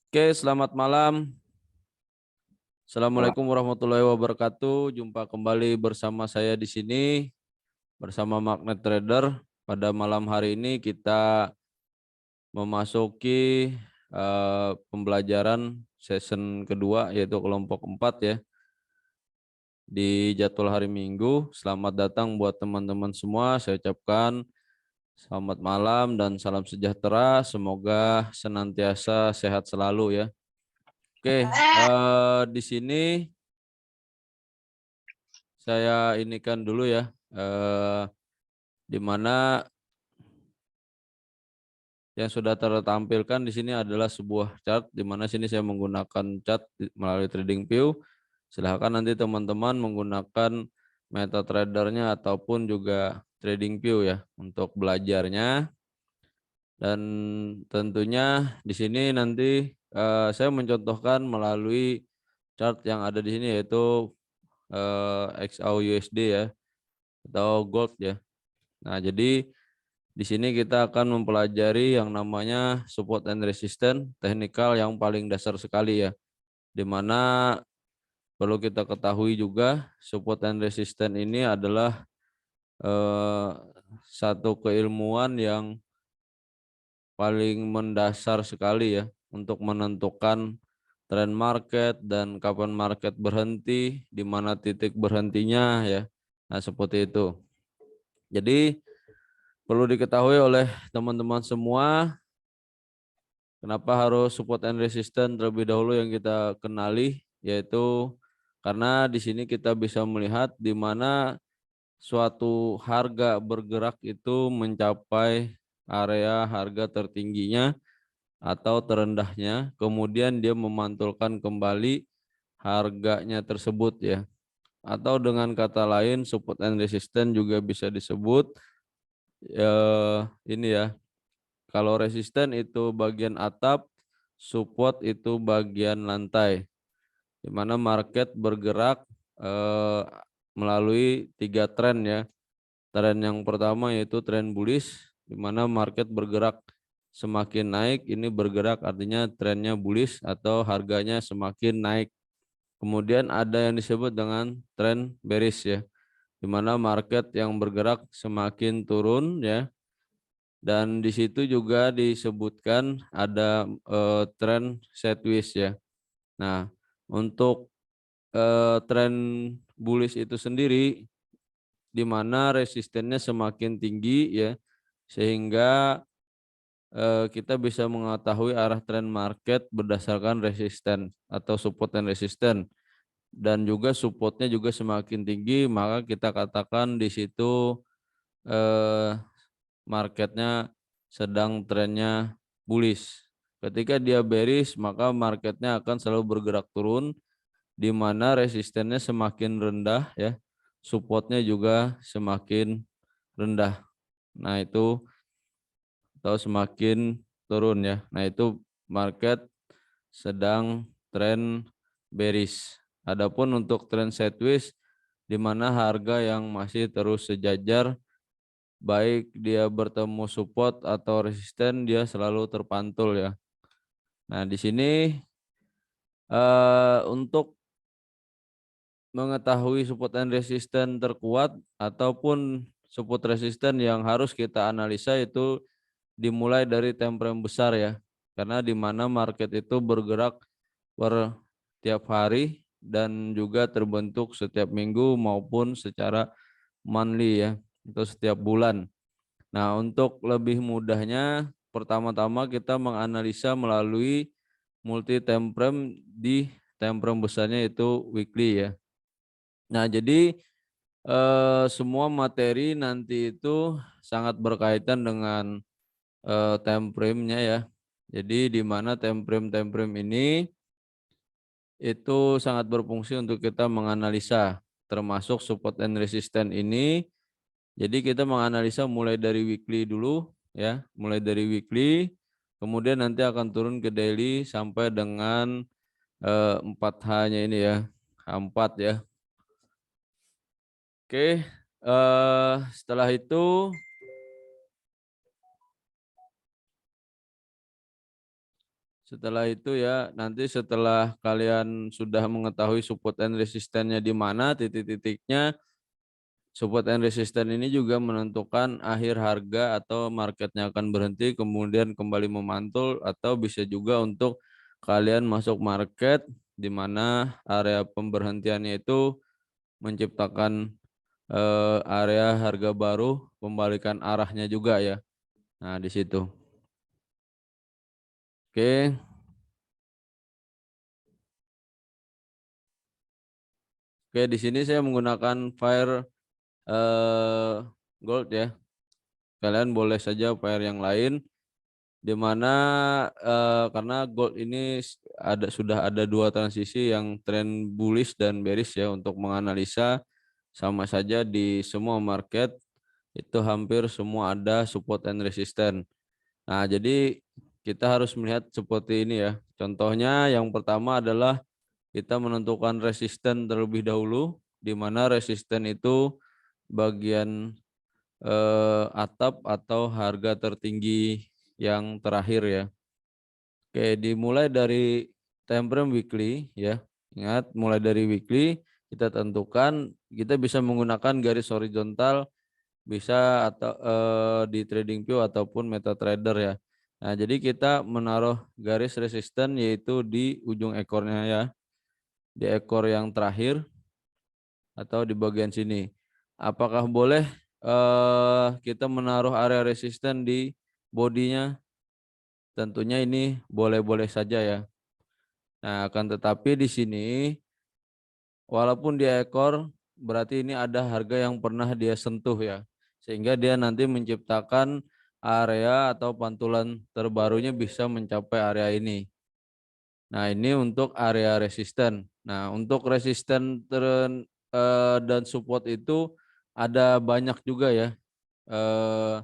Oke, selamat malam. Assalamualaikum warahmatullahi wabarakatuh. Jumpa kembali bersama saya di sini bersama Magnet Trader. Pada malam hari ini kita memasuki pembelajaran season kedua yaitu kelompok 4 ya di jadwal hari Minggu. Selamat datang buat teman-teman semua. Saya ucapkan selamat malam dan salam sejahtera. Semoga senantiasa sehat selalu ya. Oke, di sini saya inikan dulu ya, di mana yang sudah tertampilkan di sini adalah sebuah chart, di mana sini saya menggunakan chart melalui TradingView. Silahkan nanti teman-teman menggunakan MetaTrader-nya ataupun juga TradingView ya untuk belajarnya. Dan tentunya di sini nanti saya mencontohkan melalui chart yang ada di sini yaitu XAUUSD ya atau gold ya. Nah, jadi di sini kita akan mempelajari yang namanya support and resistance teknikal yang paling dasar sekali ya. Di mana perlu kita ketahui juga support and resistance ini adalah satu keilmuan yang paling mendasar sekali ya untuk menentukan tren market dan kapan market berhenti, di mana titik berhentinya ya. Nah, seperti itu. Jadi perlu diketahui oleh teman-teman semua kenapa harus support and resistance terlebih dahulu yang kita kenali, yaitu karena di sini kita bisa melihat di mana suatu harga bergerak itu mencapai area harga tertingginya atau terendahnya, kemudian dia memantulkan kembali harganya tersebut ya. Atau dengan kata lain support and resistance juga bisa disebut ini ya. Kalau resisten itu bagian atap, support itu bagian lantai. Di mana market bergerak melalui 3 tren ya. Tren yang pertama yaitu tren bullish, di mana market bergerak semakin naik, ini bergerak artinya trennya bullish atau harganya semakin naik. Kemudian ada yang disebut dengan tren bearish ya, di mana market yang bergerak semakin turun ya. Dan di situ juga disebutkan ada tren sideways ya. Nah, untuk tren bullish itu sendiri di mana resistennya semakin tinggi ya, sehingga kita bisa mengetahui arah tren market berdasarkan resisten atau support dan resisten, dan juga supportnya juga semakin tinggi, maka kita katakan di situ eh, marketnya sedang trennya bullish. Ketika dia bearish, maka marketnya akan selalu bergerak turun, di mana resistennya semakin rendah ya, supportnya juga semakin rendah. Nah itu atau semakin turun ya. Nah itu market sedang tren bearish. Adapun untuk tren sideways, di mana harga yang masih terus sejajar, baik dia bertemu support atau resisten, dia selalu terpantul ya. Nah di sini untuk mengetahui support and resisten terkuat ataupun support resisten yang harus kita analisa itu dimulai dari time frame besar ya, karena di mana market itu bergerak per tiap hari dan juga terbentuk setiap minggu maupun secara monthly ya, atau setiap bulan. Nah, untuk lebih mudahnya, pertama-tama kita menganalisa melalui multi time frame di time frame besarnya itu weekly ya. Nah, jadi semua materi nanti itu sangat berkaitan dengan time frame-nya ya. Jadi di mana time frame ini itu sangat berfungsi untuk kita menganalisa termasuk support and resistance ini. Jadi kita menganalisa mulai dari weekly dulu ya, mulai dari weekly, kemudian nanti akan turun ke daily sampai dengan 4H-nya ini ya, H4 ya. Oke, setelah itu Setelah itu ya, nanti setelah kalian sudah mengetahui support and resistannya di mana, titik-titiknya, support and resistance ini juga menentukan akhir harga atau marketnya akan berhenti, kemudian kembali memantul, atau bisa juga untuk kalian masuk market di mana area pemberhentiannya itu menciptakan area harga baru, pembalikan arahnya juga ya. Nah, di situ. Oke. Oke, di sini saya menggunakan fire gold ya. Kalian boleh saja fire yang lain, di mana karena gold ini sudah ada dua transisi yang tren bullish dan bearish ya. Untuk menganalisa sama saja di semua market itu hampir semua ada support and resistance. Nah, jadi kita harus melihat seperti ini ya. Contohnya yang pertama adalah kita menentukan resisten terlebih dahulu, di mana resisten itu bagian atap atau harga tertinggi yang terakhir ya. Oke, dimulai dari time frame weekly ya. Ingat, mulai dari weekly kita tentukan, kita bisa menggunakan garis horizontal, bisa atau di TradingView ataupun MetaTrader ya. Nah, jadi kita menaruh garis resisten yaitu di ujung ekornya ya, di ekor yang terakhir atau di bagian sini. Apakah boleh kita menaruh area resisten di bodinya? Tentunya ini boleh-boleh saja ya. Nah, akan tetapi di sini walaupun di ekor berarti ini ada harga yang pernah dia sentuh ya. Sehingga dia nanti menciptakan area atau pantulan terbarunya bisa mencapai area ini. Nah, ini untuk area resisten. Nah, untuk resisten dan support itu ada banyak juga ya. Eh,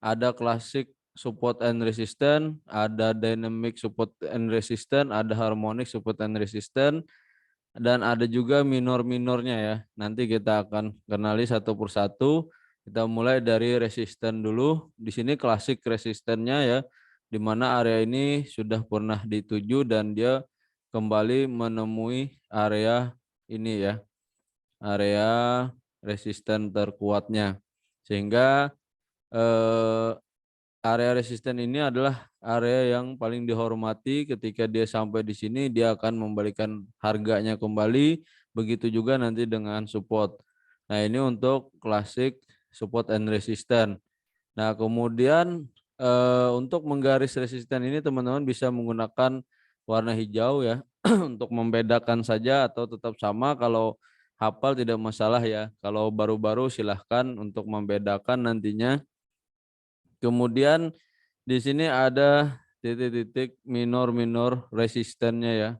ada klasik support and resistance, ada dynamic support and resistance, ada harmonic support and resistance, dan ada juga minor-minornya ya. Nanti kita akan kenali satu persatu. Kita mulai dari resisten dulu. Di sini klasik resistennya ya, di mana area ini sudah pernah dituju dan dia kembali menemui area ini ya, area resisten terkuatnya. Sehingga eh, area resisten ini adalah area yang paling dihormati. Ketika dia sampai di sini, dia akan membalikan harganya kembali. Begitu juga nanti dengan support. Nah, ini untuk klasik support and resistance. Nah, kemudian untuk menggaris resisten ini teman-teman bisa menggunakan warna hijau ya untuk membedakan saja, atau tetap sama kalau hafal tidak masalah ya. Kalau baru-baru silahkan untuk membedakan nantinya. Kemudian di sini ada titik-titik minor-minor resistennya ya.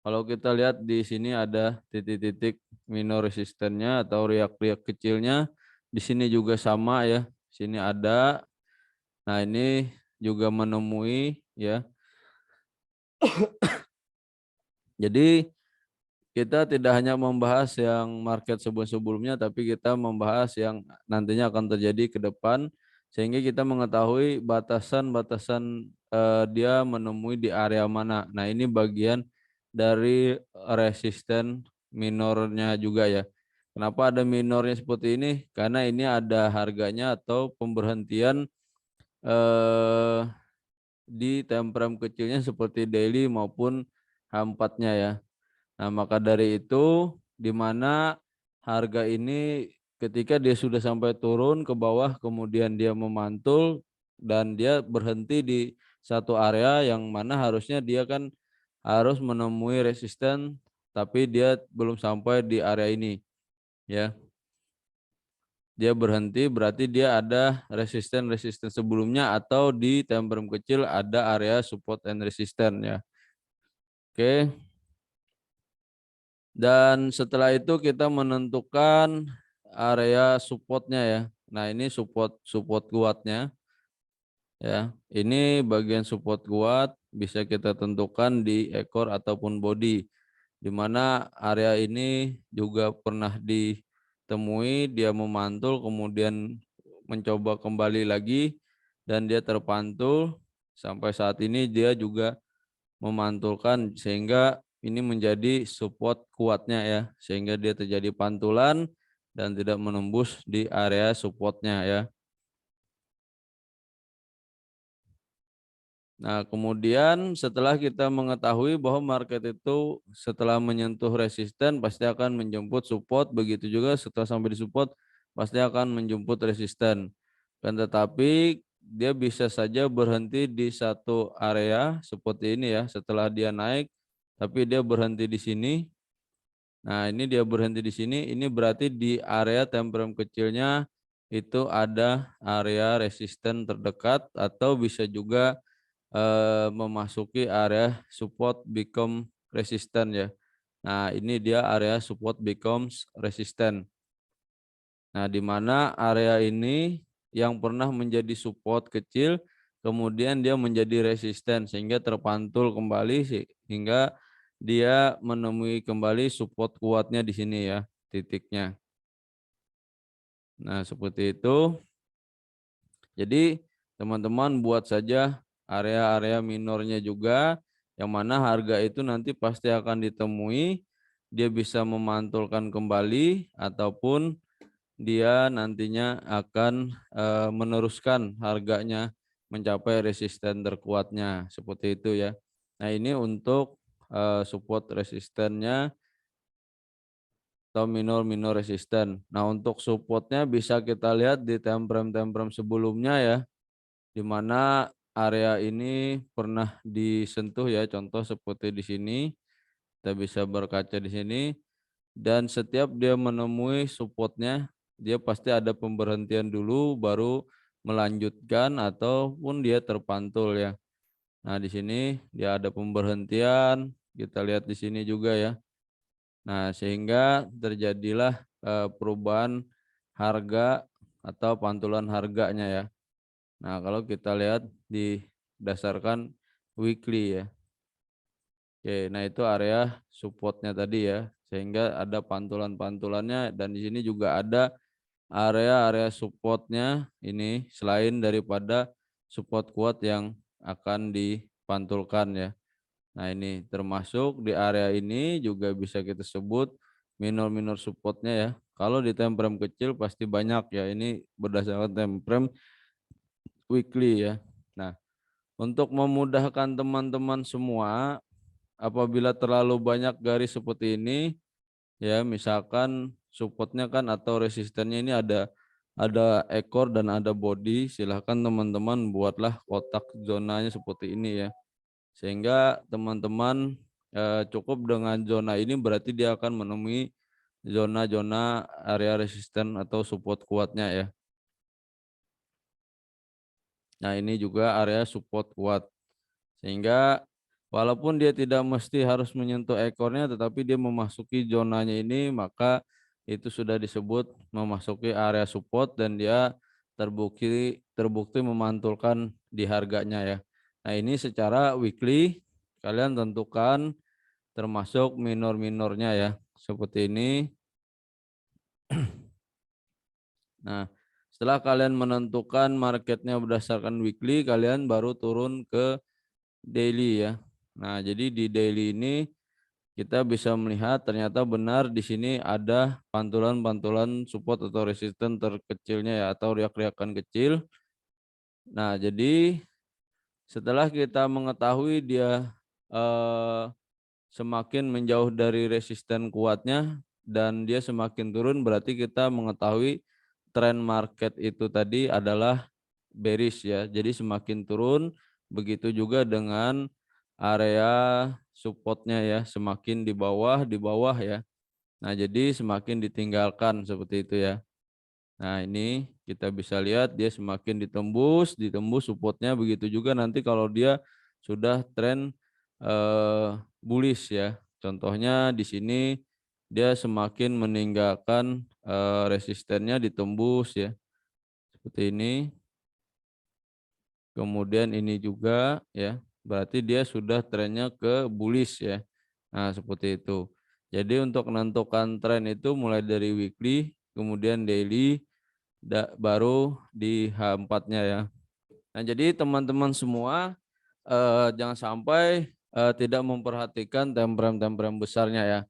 Kalau kita lihat di sini ada titik-titik minor resistennya atau riak-riak kecilnya. Di sini juga sama ya. Sini ada. Nah, ini juga menemui ya. Jadi kita tidak hanya membahas yang market sebelum-sebelumnya, tapi kita membahas yang nantinya akan terjadi ke depan, sehingga kita mengetahui batasan-batasan dia menemui di area mana. Nah, ini bagian dari resisten minornya juga ya. Kenapa ada minornya seperti ini? Karena ini ada harganya atau pemberhentian eh, di time frame kecilnya seperti daily maupun H4-nya ya. Nah, maka dari itu di mana harga ini ketika dia sudah sampai turun ke bawah, kemudian dia memantul dan dia berhenti di satu area yang mana harusnya dia kan harus menemui resisten, tapi dia belum sampai di area ini ya. Dia berhenti berarti dia ada resisten sebelumnya, atau di time frame kecil ada area support and resistance ya. Oke. Dan setelah itu kita menentukan area supportnya ya. Nah, ini support support kuatnya ya. Ini bagian support kuat bisa kita tentukan di ekor ataupun body, di mana area ini juga pernah ditemui, dia memantul kemudian mencoba kembali lagi dan dia terpantul sampai saat ini dia juga memantulkan sehingga ini menjadi support kuatnya ya, sehingga dia terjadi pantulan dan tidak menembus di area supportnya ya. Nah, kemudian setelah kita mengetahui bahwa market itu setelah menyentuh resisten pasti akan menjemput support, begitu juga setelah sampai di support pasti akan menjemput resisten. Dan tetapi dia bisa saja berhenti di satu area seperti ini ya, setelah dia naik tapi dia berhenti di sini. Nah, ini dia berhenti di sini, ini berarti di area time frame kecilnya itu ada area resisten terdekat atau bisa juga memasuki area support become resistant ya. Nah, ini dia area support becomes resistant. Nah, di mana area ini yang pernah menjadi support kecil kemudian dia menjadi resisten sehingga terpantul kembali sehingga dia menemui kembali support kuatnya di sini ya, titiknya. Nah, seperti itu. Jadi teman-teman buat saja area-area minornya juga yang mana harga itu nanti pasti akan ditemui, dia bisa memantulkan kembali ataupun dia nantinya akan meneruskan harganya mencapai resisten terkuatnya seperti itu ya. Nah, ini untuk support resistennya atau minor resisten. Nah, untuk supportnya bisa kita lihat di time frame sebelumnya ya, di mana area ini pernah disentuh ya, contoh seperti di sini, kita bisa berkaca di sini, dan setiap dia menemui supportnya, dia pasti ada pemberhentian dulu, baru melanjutkan ataupun dia terpantul ya. Nah, di sini dia ada pemberhentian, kita lihat di sini juga ya. Nah, sehingga terjadilah perubahan harga atau pantulan harganya ya. Nah, kalau kita lihat didasarkan weekly ya. Oke, nah itu area supportnya tadi ya, sehingga ada pantulan-pantulannya dan di sini juga ada area-area supportnya ini selain daripada support kuat yang akan dipantulkan ya. Nah, ini termasuk di area ini juga bisa kita sebut minor supportnya ya. Kalau di time frame kecil pasti banyak ya, ini berdasarkan time frame weekly ya. Nah, untuk memudahkan teman-teman semua, apabila terlalu banyak garis seperti ini, ya misalkan supportnya kan atau resistennya ini ada ekor dan ada body, silahkan teman-teman buatlah kotak zonanya seperti ini ya. Sehingga teman-teman cukup dengan zona ini berarti dia akan menemui zona-zona area resisten atau support kuatnya ya. Nah, ini juga area support kuat. Sehingga walaupun dia tidak mesti harus menyentuh ekornya tetapi dia memasuki zonanya ini maka itu sudah disebut memasuki area support dan dia terbukti terbukti memantulkan di harganya ya. Nah, ini secara weekly kalian tentukan termasuk minor-minornya ya. Seperti ini. Nah, setelah kalian menentukan marketnya berdasarkan weekly, kalian baru turun ke daily ya. Nah, jadi di daily ini kita bisa melihat ternyata benar di sini ada pantulan-pantulan support atau resisten terkecilnya ya atau riak-riakan kecil. Nah, jadi setelah kita mengetahui dia eh, semakin menjauh dari resisten kuatnya dan dia semakin turun berarti kita mengetahui tren market itu tadi adalah bearish ya. Jadi semakin turun begitu juga dengan area supportnya ya, semakin di bawah ya. Nah, jadi semakin ditinggalkan seperti itu ya. Nah, ini kita bisa lihat dia semakin ditembus supportnya, begitu juga nanti kalau dia sudah tren bullish ya. Contohnya di sini dia semakin meninggalkan resistennya ditembus ya. Seperti ini. Kemudian ini juga ya, berarti dia sudah trennya ke bullish ya. Nah, seperti itu. Jadi untuk menentukan tren itu mulai dari weekly, kemudian daily, baru di H4-nya ya. Nah, jadi teman-teman semua jangan sampai tidak memperhatikan time frame besarnya ya.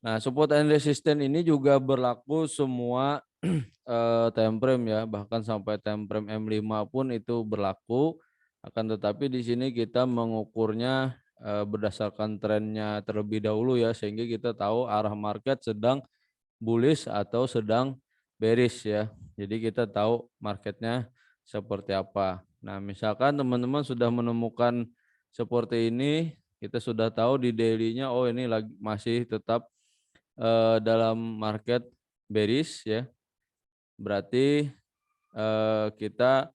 Nah, support and resistance ini juga berlaku semua time frame ya, bahkan sampai time frame M5 pun itu berlaku. Akan tetapi di sini kita mengukurnya berdasarkan trennya terlebih dahulu ya, sehingga kita tahu arah market sedang bullish atau sedang bearish ya. Jadi kita tahu marketnya seperti apa. Nah, misalkan teman-teman sudah menemukan seperti ini, kita sudah tahu di daily-nya, oh ini lagi masih tetap dalam market bearish ya. Berarti kita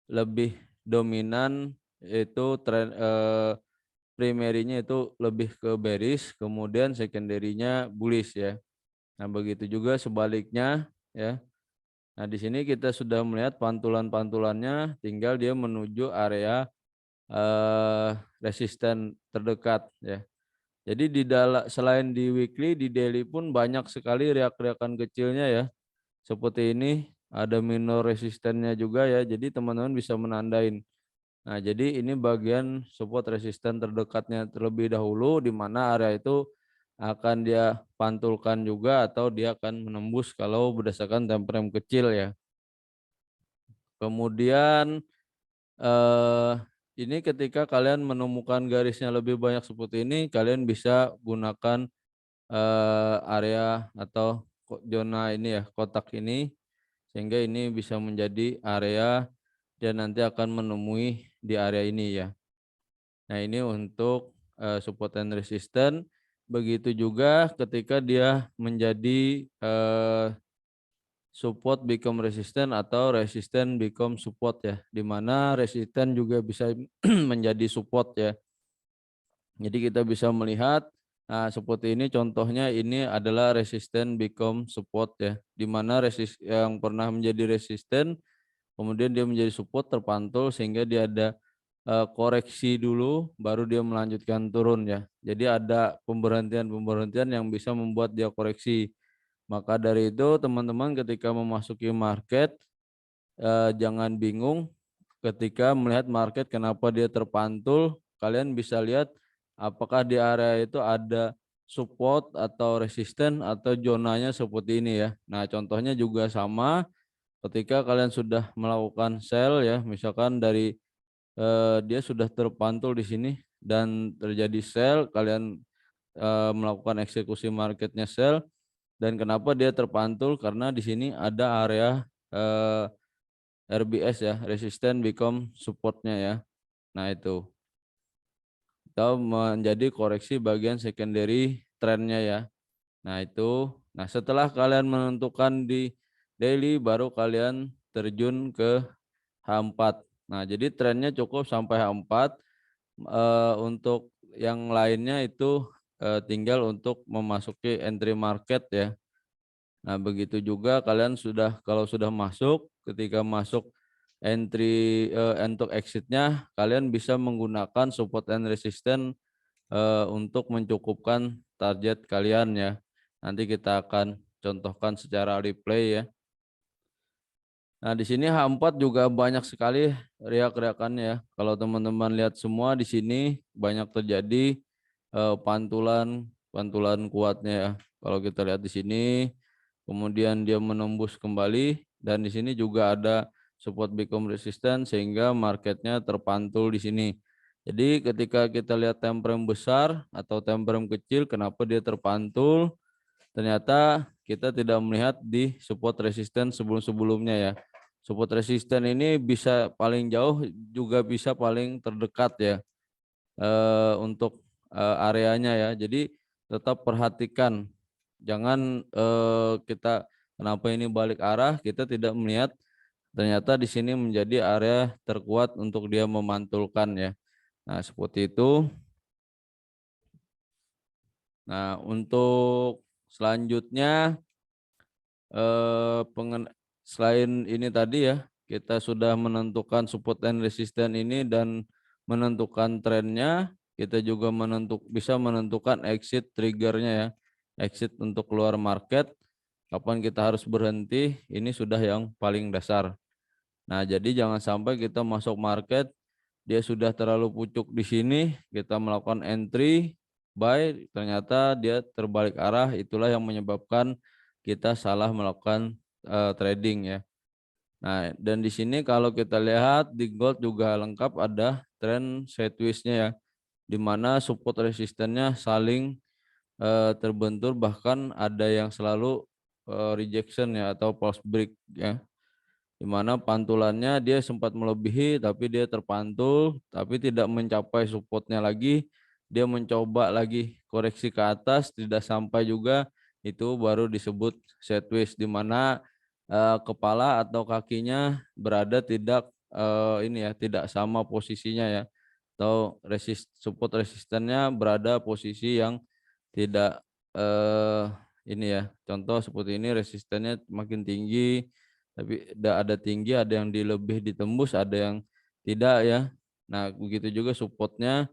lebih dominan itu tren primary-nya itu lebih ke bearish, kemudian secondary-nya bullish ya. Nah, begitu juga sebaliknya ya. Nah, di sini kita sudah melihat pantulan-pantulannya, tinggal dia menuju area resisten terdekat ya. Jadi selain di weekly, di daily pun banyak sekali riak-riakan kecilnya ya. Seperti ini ada minor resistennya juga ya. Jadi teman-teman bisa menandain. Nah, jadi ini bagian support resisten terdekatnya terlebih dahulu, di mana area itu akan dia pantulkan juga atau dia akan menembus kalau berdasarkan time frame kecil ya. Kemudian eh, ini ketika kalian menemukan garisnya lebih banyak seperti ini, kalian bisa gunakan area atau zona ini ya, kotak ini, sehingga ini bisa menjadi area dan nanti akan menemui di area ini ya. Nah, ini untuk support and resistance. Begitu juga ketika dia menjadi support become resistant atau resistant become support ya, di mana resistant juga bisa menjadi support ya. Jadi kita bisa melihat, nah seperti ini contohnya, ini adalah resistant become support ya, di mana yang pernah menjadi resistant kemudian dia menjadi support terpantul sehingga dia ada koreksi dulu baru dia melanjutkan turun ya. Jadi ada pemberhentian yang bisa membuat dia koreksi. Maka dari itu teman-teman ketika memasuki market jangan bingung ketika melihat market kenapa dia terpantul. Kalian bisa lihat apakah di area itu ada support atau resisten atau zonanya seperti ini ya. Nah, contohnya juga sama ketika kalian sudah melakukan sell ya, misalkan dari dia sudah terpantul di sini dan terjadi sell, kalian melakukan eksekusi marketnya sell. Dan kenapa dia terpantul? Karena di sini ada area RBS ya, resisten become supportnya ya. Nah, itu atau menjadi koreksi bagian secondary trendnya ya. Nah, itu. Nah, setelah kalian menentukan di daily, baru kalian terjun ke H4. Nah, jadi trennya cukup sampai H4. Untuk yang lainnya itu tinggal untuk memasuki entry market ya. Nah, begitu juga kalian kalau sudah masuk, ketika masuk entry untuk exitnya, kalian bisa menggunakan support and resistance untuk mencukupkan target kalian ya. Nanti kita akan contohkan secara replay ya. Nah, di sini H4 juga banyak sekali riak-riakannya ya. Kalau teman-teman lihat semua di sini banyak terjadi pantulan kuatnya ya. Kalau kita lihat di sini, kemudian dia menembus kembali dan di sini juga ada support become resistance sehingga marketnya terpantul di sini. Jadi ketika kita lihat time frame besar atau time frame kecil, kenapa dia terpantul? Ternyata kita tidak melihat di support resistance sebelum-sebelumnya ya. Support resistance ini bisa paling jauh juga bisa paling terdekat ya untuk areanya ya. Jadi tetap perhatikan, jangan kita kenapa ini balik arah, kita tidak melihat ternyata di sini menjadi area terkuat untuk dia memantulkan ya. Nah, seperti itu. Nah, untuk selanjutnya selain ini tadi ya, kita sudah menentukan support and resistance ini dan menentukan trennya, kita juga bisa menentukan exit triggernya ya, exit untuk keluar market, kapan kita harus berhenti, ini sudah yang paling dasar. Nah, jadi jangan sampai kita masuk market dia sudah terlalu pucuk di sini, kita melakukan entry buy, ternyata dia terbalik arah, itulah yang menyebabkan kita salah melakukan trading ya. Nah, dan di sini kalau kita lihat di gold juga lengkap ada trend sideways-nya ya, di mana support resistennya saling terbentur, bahkan ada yang selalu rejection ya atau false break ya, di mana pantulannya dia sempat melebihi tapi dia terpantul tapi tidak mencapai supportnya lagi, dia mencoba lagi koreksi ke atas tidak sampai juga, itu baru disebut sideways, di mana kepala atau kakinya berada tidak ini ya, tidak sama posisinya ya, atau support resistennya berada posisi yang tidak ini ya, contoh seperti ini resistennya makin tinggi tapi ada tinggi, ada yang lebih ditembus, ada yang tidak ya. Nah begitu juga supportnya,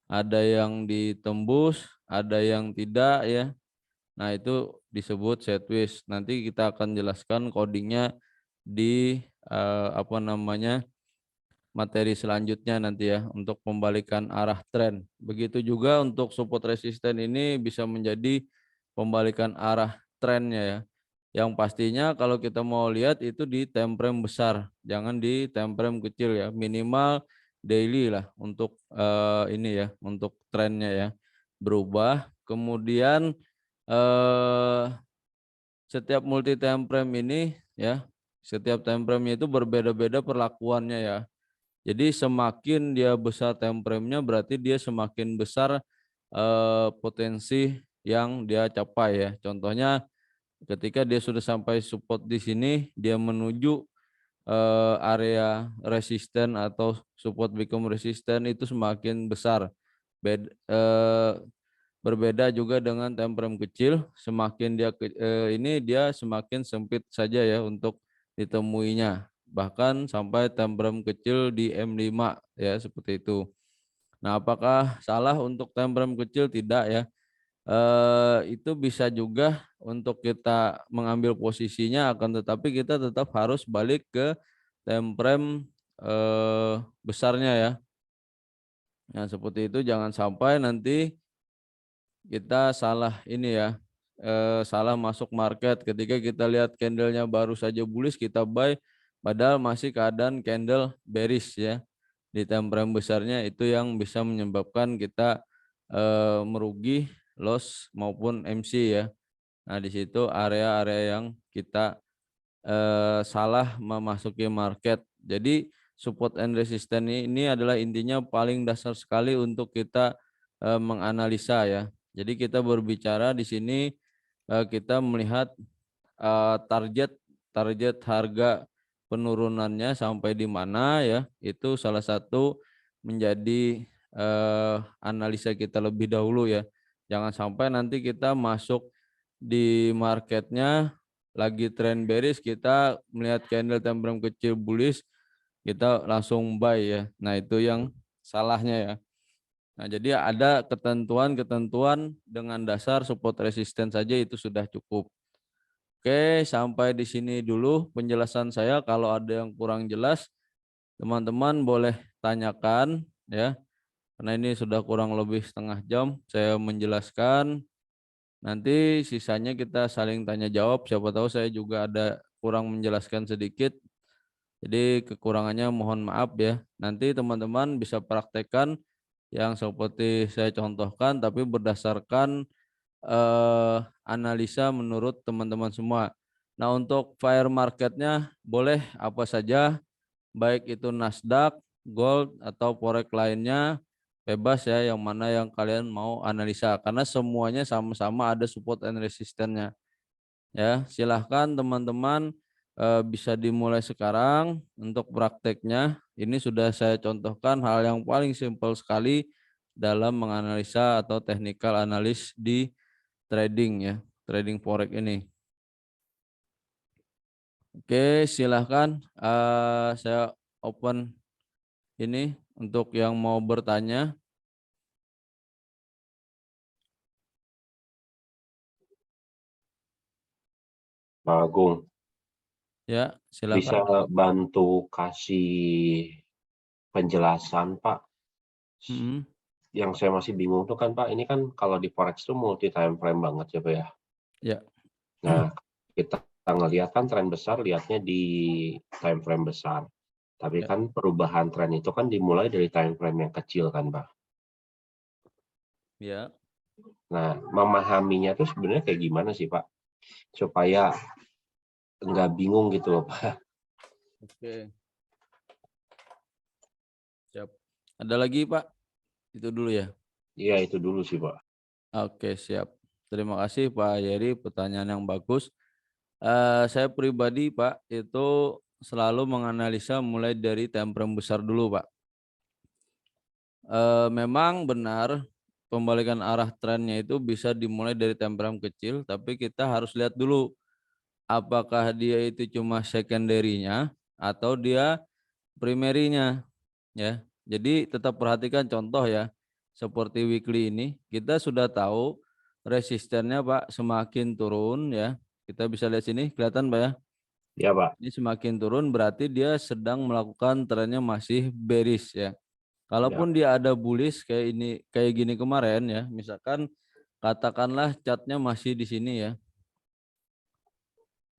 ada yang ditembus, ada yang tidak ya. Nah itu disebut sideways. Nanti kita akan jelaskan codingnya di apa namanya, materi selanjutnya nanti ya, untuk pembalikan arah tren. Begitu juga untuk support resisten ini bisa menjadi pembalikan arah trennya ya. Yang pastinya kalau kita mau lihat itu di time frame besar, jangan di time frame kecil ya. Minimal daily lah untuk ini ya, untuk trennya ya berubah. Kemudian eh, setiap multi time frame ini ya, setiap time frame itu berbeda-beda perlakuannya ya. Jadi semakin dia besar time frame-nya berarti dia semakin besar potensi yang dia capai ya. Contohnya ketika dia sudah sampai support di sini, dia menuju area resisten atau support become resisten itu semakin besar. Berbeda juga dengan time frame kecil, semakin dia ini dia semakin sempit saja ya untuk ditemuinya. Bahkan sampai time frame kecil di M5 ya, seperti itu. Nah, apakah salah untuk time frame kecil? Tidak ya. Itu bisa juga untuk kita mengambil posisinya, akan tetapi kita tetap harus balik ke time frame besarnya ya. Nah, seperti itu, jangan sampai nanti kita salah ini ya, salah masuk market ketika kita lihat candlenya baru saja bullish kita buy, padahal masih keadaan candle bearish ya di time frame besarnya, itu yang bisa menyebabkan kita merugi, loss maupun MC ya. Nah di situ area-area yang kita salah memasuki market. Jadi support and resistance ini adalah intinya paling dasar sekali untuk kita menganalisa ya. Jadi kita berbicara di sini kita melihat target target harga penurunannya sampai di mana ya. Itu salah satu menjadi analisa kita lebih dahulu ya. Jangan sampai nanti kita masuk di marketnya lagi trend bearish, kita melihat candle time frame kecil bullish, kita langsung buy ya. Nah itu yang salahnya ya. Nah jadi ada ketentuan-ketentuan dengan dasar support resisten saja itu sudah cukup. Oke, sampai di sini dulu penjelasan saya. Kalau ada yang kurang jelas, teman-teman boleh tanyakan ya. Karena ini sudah kurang lebih setengah jam saya menjelaskan. Nanti sisanya kita saling tanya jawab. Siapa tahu saya juga ada kurang menjelaskan sedikit. Jadi kekurangannya mohon maaf ya. Nanti teman-teman bisa praktekkan yang seperti saya contohkan, tapi berdasarkan analisa menurut teman-teman semua. Nah untuk fire marketnya boleh apa saja, baik itu Nasdaq, Gold atau forex lainnya, bebas ya, yang mana yang kalian mau analisa, karena semuanya sama-sama ada support and resistennya ya. Silahkan teman-teman bisa dimulai sekarang untuk prakteknya. Ini sudah saya contohkan hal yang paling simpel sekali dalam menganalisa atau technical analis di trading ya, trading forex ini. Oke, silahkan saya open ini untuk yang mau bertanya. Pak Agung, Ya, bisa silakan. bantu kasih penjelasan Pak. Mm-mm. Yang saya masih bingung tuh kan Pak, ini kan kalau di forex tuh multi time frame banget ya Pak ya. Ya, Nah, kita ngelihat kan tren besar lihatnya di time frame besar. Tapi ya, kan perubahan tren itu kan dimulai dari time frame yang kecil kan Pak. ya. Nah, memahaminya tuh sebenarnya kayak gimana sih Pak? Supaya nggak bingung gitu loh Pak. Oke, siap. Ada lagi, Pak? Itu dulu ya. Iya itu dulu sih Pak. Oke, siap. Terima kasih Pak Yeri, pertanyaan yang bagus. Saya pribadi Pak itu selalu menganalisa mulai dari time frame besar dulu Pak. Memang benar pembalikan arah trennya itu bisa dimulai dari time frame kecil, tapi kita harus lihat dulu apakah dia itu cuma secondary-nya atau dia primary-nya ya. Jadi tetap perhatikan contoh ya. Seperti weekly ini kita sudah tahu resistennya Pak semakin turun ya. Kita bisa lihat sini kelihatan Pak ya. Ya Pak. Ini semakin turun berarti dia sedang melakukan trennya masih bearish ya. Ya. Kalaupun dia ada bullish kayak ini kayak gini kemarin ya, misalkan katakanlah catnya masih di sini ya.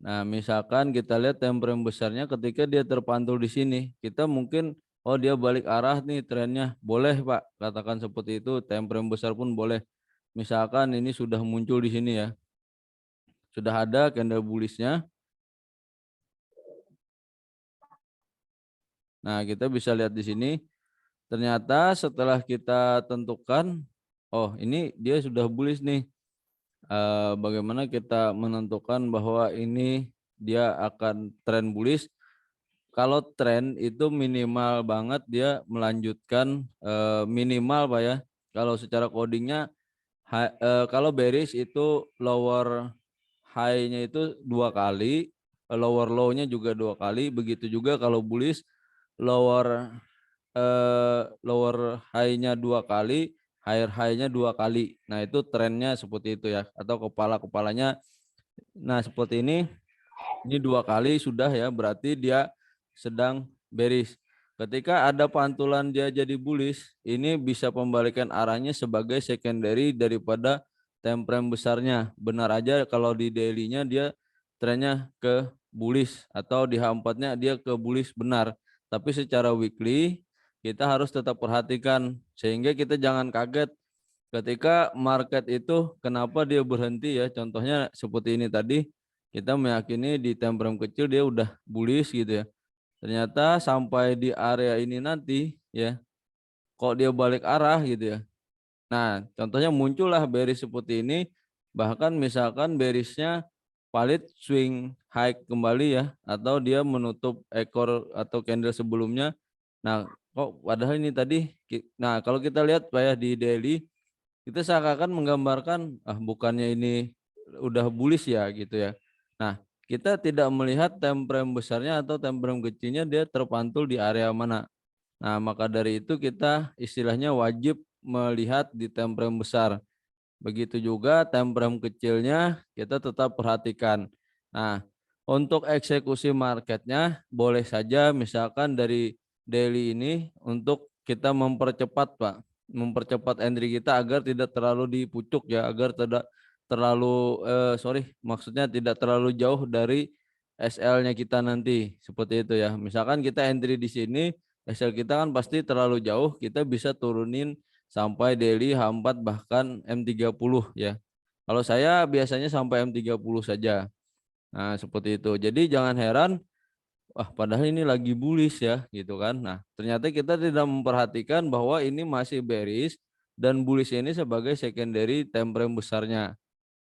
Nah, misalkan kita lihat time frame besarnya ketika dia terpantul di sini, kita mungkin oh dia balik arah nih trennya. Boleh, Pak. Katakan seperti itu, time frame besar pun boleh. Misalkan ini sudah muncul di sini ya. Sudah ada candle bullishnya. Nah, kita bisa lihat di sini. Ternyata setelah kita tentukan, oh ini dia sudah bullish nih. Bagaimana kita menentukan bahwa ini dia akan tren bullish? Kalau tren itu minimal banget dia melanjutkan minimal Pak ya. Kalau secara codingnya kalau bearish itu lower high-nya itu 2 kali, lower low-nya juga 2 kali. Begitu juga kalau bullish lower lower high-nya 2 kali, higher high-nya 2 kali. Nah itu trennya seperti itu ya. Atau kepala-kepalanya. Nah seperti ini. Ini 2 kali sudah ya, berarti dia sedang bearish. Ketika ada pantulan dia jadi bullish, ini bisa pembalikan arahnya sebagai secondary daripada time frame besarnya. Benar aja kalau di daily-nya dia trennya ke bullish atau di H4-nya dia ke bullish benar. Tapi secara weekly kita harus tetap perhatikan sehingga kita jangan kaget ketika market itu kenapa dia berhenti ya. Contohnya seperti ini tadi kita meyakini di time frame kecil dia udah bullish gitu ya. Ternyata sampai di area ini nanti ya, kok dia balik arah gitu ya. Nah, contohnya muncullah bearish seperti ini, bahkan misalkan bearishnya valid swing high kembali ya, atau dia menutup ekor atau candle sebelumnya. Nah, kok padahal ini tadi, nah kalau kita lihat Pak ya di daily, kita seakan-akan menggambarkan bukannya ini udah bullish ya gitu ya. Nah, kita tidak melihat time frame besarnya atau time frame kecilnya dia terpantul di area mana. Nah, maka dari itu kita istilahnya wajib melihat di time frame besar. Begitu juga time frame kecilnya kita tetap perhatikan. Nah, untuk eksekusi marketnya boleh saja misalkan dari daily ini untuk kita mempercepat Pak. Mempercepat entry kita agar tidak terlalu dipucuk ya, agar tidak terlalu maksudnya tidak terlalu jauh dari SL-nya kita nanti. Seperti itu ya. Misalkan kita entry di sini, SL kita kan pasti terlalu jauh, kita bisa turunin sampai daily H4 bahkan M30 ya. Kalau saya biasanya sampai M30 saja. Nah, seperti itu. Jadi jangan heran, wah padahal ini lagi bullish ya gitu kan. Nah, ternyata kita tidak memperhatikan bahwa ini masih bearish dan bullish ini sebagai secondary time frame besarnya.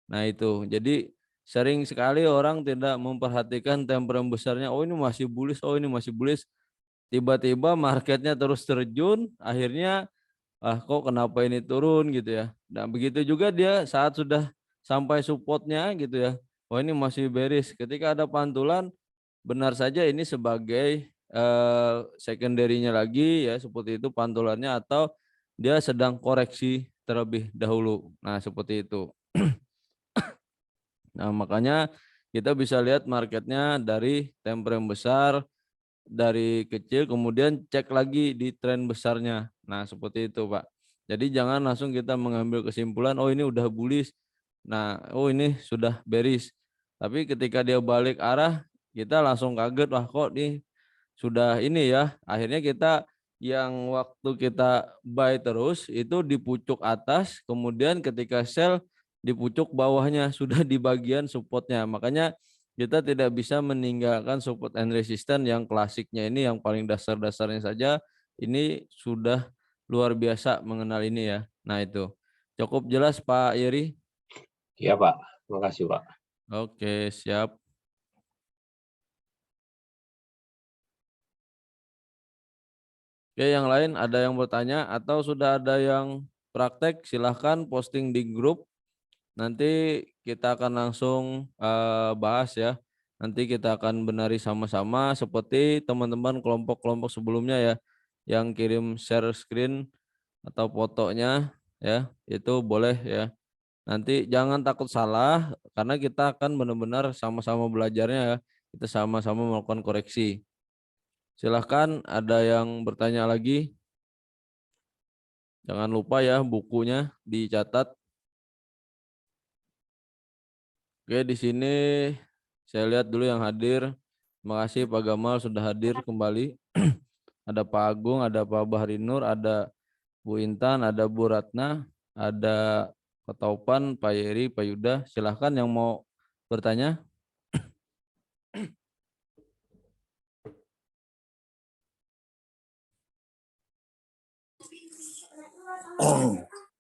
Nah, itu. Jadi sering sekali orang tidak memperhatikan time frame besarnya. Oh, ini masih bullish, oh ini masih bullish. Tiba-tiba marketnya terus terjun, akhirnya kok kenapa ini turun gitu ya. Dan begitu juga dia saat sudah sampai supportnya gitu ya. Oh ini masih bearish. Ketika ada pantulan benar saja ini sebagai secondary-nya lagi ya seperti itu pantulannya atau dia sedang koreksi terlebih dahulu. Nah, seperti itu. Nah, makanya kita bisa lihat marketnya dari time frame besar dari kecil kemudian cek lagi di tren besarnya. Nah, seperti itu, Pak. Jadi jangan langsung kita mengambil kesimpulan, oh ini udah bullish. Nah, oh ini sudah bearish. Tapi ketika dia balik arah, kita langsung kaget, wah kok nih sudah ini ya. Akhirnya kita yang waktu kita buy terus itu di pucuk atas, kemudian ketika sell di pucuk bawahnya sudah di bagian supportnya. Makanya kita tidak bisa meninggalkan support and resistance yang klasiknya ini, yang paling dasar-dasarnya saja. Ini sudah luar biasa mengenal ini ya. Nah itu cukup jelas Pak Yeri. Iya Pak, makasih Pak. Oke, siap. Oke, yang lain ada yang bertanya atau sudah ada yang praktek, silahkan posting di grup. Nanti kita akan langsung bahas ya. Nanti kita akan benari sama-sama seperti teman-teman kelompok-kelompok sebelumnya ya, yang kirim share screen atau fotonya ya, itu boleh ya. Nanti jangan takut salah karena kita akan benar-benar sama-sama belajarnya ya. Kita sama-sama melakukan koreksi. Silahkan ada yang bertanya lagi. Jangan lupa ya bukunya dicatat. Oke, di sini saya lihat dulu yang hadir. Terima kasih Pak Gamal sudah hadir kembali. Ada Pak Agung, ada Pak Bahri Nur, ada Bu Intan, ada Bu Ratna, ada Pak Taupan, Pak Yeri, Pak Yuda. Silahkan yang mau bertanya.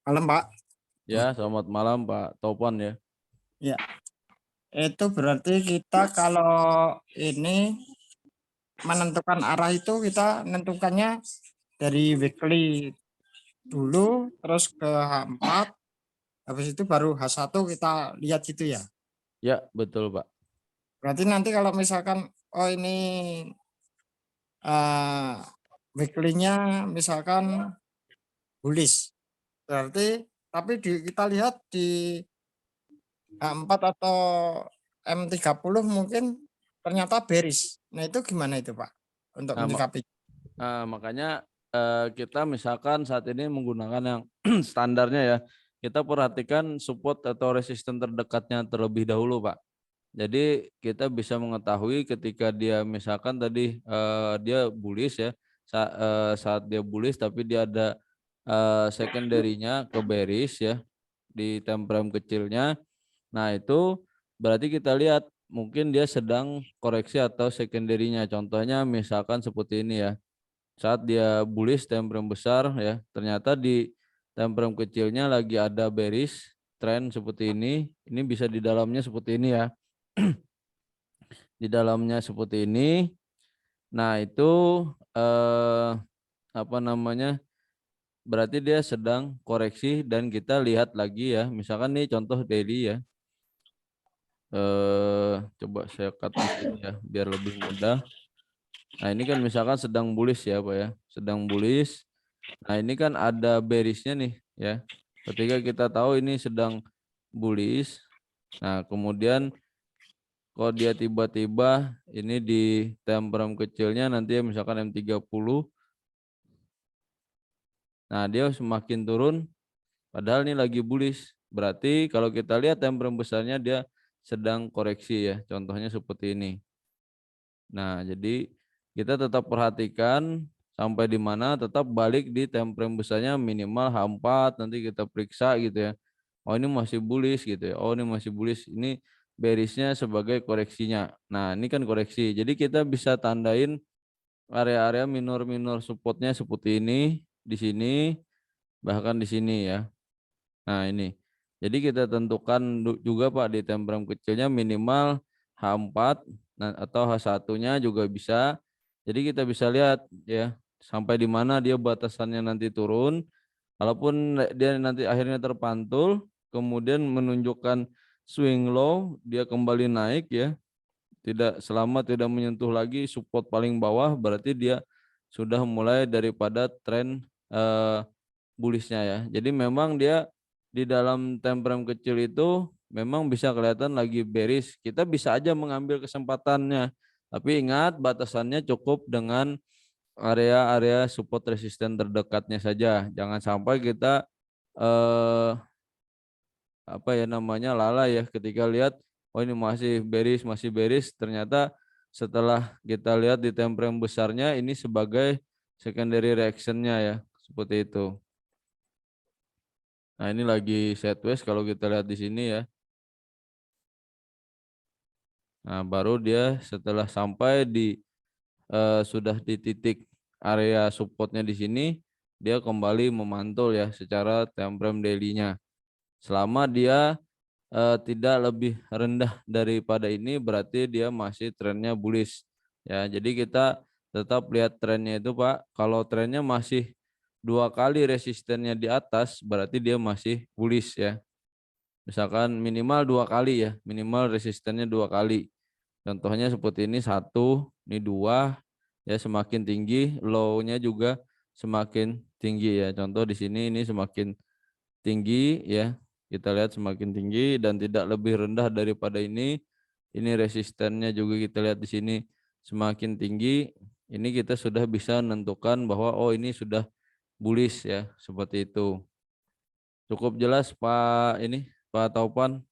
Malam Pak. Ya, selamat malam Pak Taupan ya. Ya, itu berarti kita kalau ini menentukan arah itu kita menentukannya dari weekly dulu, terus ke H4, habis itu baru H1 kita lihat gitu ya. Ya, betul Pak. Berarti nanti kalau misalkan oh ini weekly-nya misalkan bullish, berarti tapi kita lihat di H4 atau M30 mungkin ternyata bearish. Nah itu gimana itu Pak untuk Nah, menyikapi? makanya kita misalkan saat ini menggunakan yang standarnya ya, kita perhatikan support atau resisten terdekatnya terlebih dahulu Pak. Jadi kita bisa mengetahui ketika dia misalkan tadi dia bullish ya, saat dia bullish tapi dia ada secondary-nya ke bearish ya di time frame kecilnya. Nah itu berarti kita lihat mungkin dia sedang koreksi atau secondary-nya. Contohnya misalkan seperti ini ya. Saat dia bullish time frame besar ya, ternyata di time frame kecilnya lagi ada bearish trend seperti ini. Ini bisa di dalamnya seperti ini ya. Di dalamnya seperti ini. Nah, itu apa namanya? Berarti dia sedang koreksi dan kita lihat lagi ya. Misalkan nih contoh daily ya. Coba saya cut di sini ya biar lebih mudah. Nah, ini kan misalkan sedang bullish ya, Pak ya. Sedang bullish. Nah, ini kan ada bearishnya nih ya. Ketika kita tahu ini sedang bullish. Nah, kemudian kalau dia tiba-tiba ini di time frame kecilnya nanti ya misalkan M30. Nah, dia semakin turun padahal ini lagi bullish. Berarti kalau kita lihat time frame besarnya dia sedang koreksi ya. Contohnya seperti ini. Nah, jadi kita tetap perhatikan sampai di mana tetap balik di time frame besarnya minimal H4 nanti kita periksa gitu ya. Oh, ini masih bullish gitu ya. Oh, ini masih bullish. Ini bearishnya sebagai koreksinya. Nah, ini kan koreksi. Jadi kita bisa tandain area-area minor-minor supportnya seperti ini, di sini, bahkan di sini ya. Nah, ini. Jadi kita tentukan juga Pak di time frame kecilnya minimal H4 atau H1-nya juga bisa. Jadi kita bisa lihat ya sampai di mana dia batasannya nanti turun. Kalaupun dia nanti akhirnya terpantul, kemudian menunjukkan swing low, dia kembali naik ya. Selama tidak menyentuh lagi support paling bawah, berarti dia sudah mulai daripada tren bullishnya ya. Jadi memang dia di dalam time frame kecil itu memang bisa kelihatan lagi bearish. Kita bisa aja mengambil kesempatannya. Tapi ingat batasannya cukup dengan area-area support resisten terdekatnya saja. Jangan sampai kita apa ya namanya lalai ya ketika lihat oh ini masih bearish ternyata setelah kita lihat di time frame besarnya ini sebagai secondary reactionnya ya seperti itu. Nah ini lagi sideways kalau kita lihat di sini ya. Nah baru dia setelah sampai di sudah di titik area supportnya di sini dia kembali memantul ya secara time frame daily-nya. Selama dia tidak lebih rendah daripada ini berarti dia masih trennya bullish ya. Jadi kita tetap lihat trennya itu Pak. Kalau trennya masih 2 kali resistennya di atas berarti dia masih bullish ya. Misalkan minimal 2 kali ya, minimal resistennya 2 kali. Contohnya seperti ini 1, ini 2 ya, semakin tinggi low-nya juga semakin tinggi ya. Contoh di sini ini semakin tinggi ya. Kita lihat semakin tinggi dan tidak lebih rendah daripada ini. Ini resistennya juga kita lihat di sini semakin tinggi. Ini kita sudah bisa menentukan bahwa oh ini sudah bullish ya, seperti itu. Cukup jelas Pak Taupan?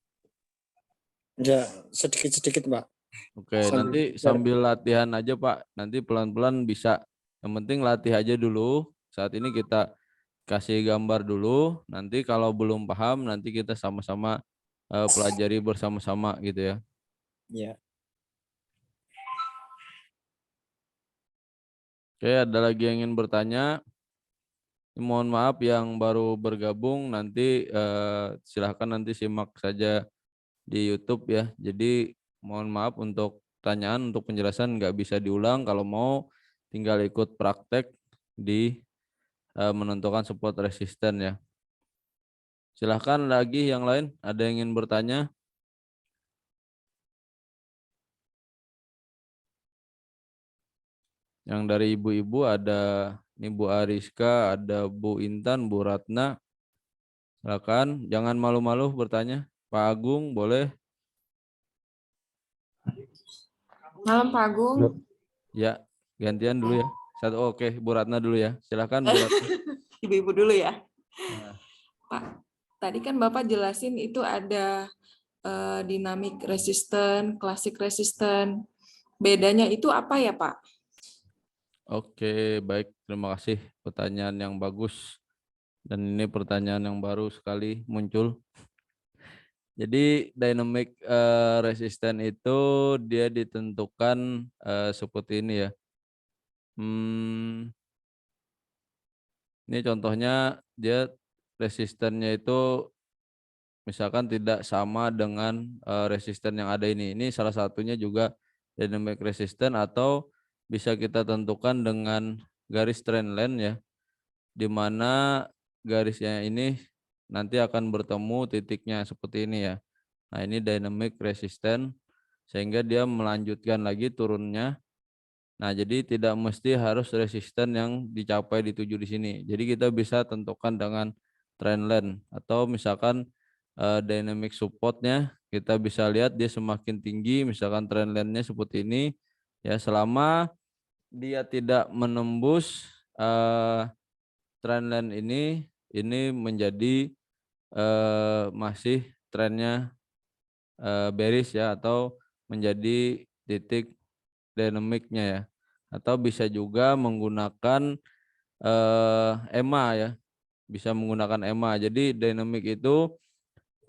Ya, sedikit-sedikit, Pak. Oke, nanti sambil latihan aja Pak. Nanti pelan-pelan bisa. Yang penting latih aja dulu. Saat ini kita kasih gambar dulu, nanti kalau belum paham nanti kita sama-sama pelajari bersama-sama gitu ya. Ya. Oke, ada lagi yang ingin bertanya? Mohon maaf yang baru bergabung nanti silahkan nanti simak saja di YouTube ya. Jadi mohon maaf untuk pertanyaan, untuk penjelasan nggak bisa diulang. Kalau mau tinggal ikut praktek di menentukan support resisten ya. Silahkan lagi yang lain, ada yang ingin bertanya? Yang dari ibu-ibu ada ini Bu Ariska, ada Bu Intan, Bu Ratna. Silakan, jangan malu-malu bertanya. Pak Agung boleh? Malam Pak Agung. Ya, gantian dulu ya. Oke, Bu Ratna dulu ya. Silakan Bu Ratna. Ibu-ibu dulu ya. Nah, Pak, tadi kan Bapak jelasin itu ada dinamik resisten, klasik resisten. Bedanya itu apa ya Pak? oke, baik. Terima kasih pertanyaan yang bagus. Dan ini pertanyaan yang baru sekali muncul. Jadi dynamic resisten itu dia ditentukan seperti ini ya. Ini contohnya dia resistennya itu misalkan tidak sama dengan resisten yang ada ini. Ini salah satunya juga dynamic resisten atau bisa kita tentukan dengan garis trend line ya, di mana garisnya ini nanti akan bertemu titiknya seperti ini ya. Nah ini dynamic resisten sehingga dia melanjutkan lagi turunnya. Nah jadi tidak mesti harus resisten yang dicapai dituju di sini. Jadi kita bisa tentukan dengan trend line atau misalkan dynamic supportnya kita bisa lihat dia semakin tinggi, misalkan trend line-nya seperti ini ya, selama dia tidak menembus trend line ini menjadi masih trennya bearish ya, atau menjadi titik dynamicnya ya, atau bisa juga menggunakan EMA ya, bisa menggunakan EMA. Jadi dynamic itu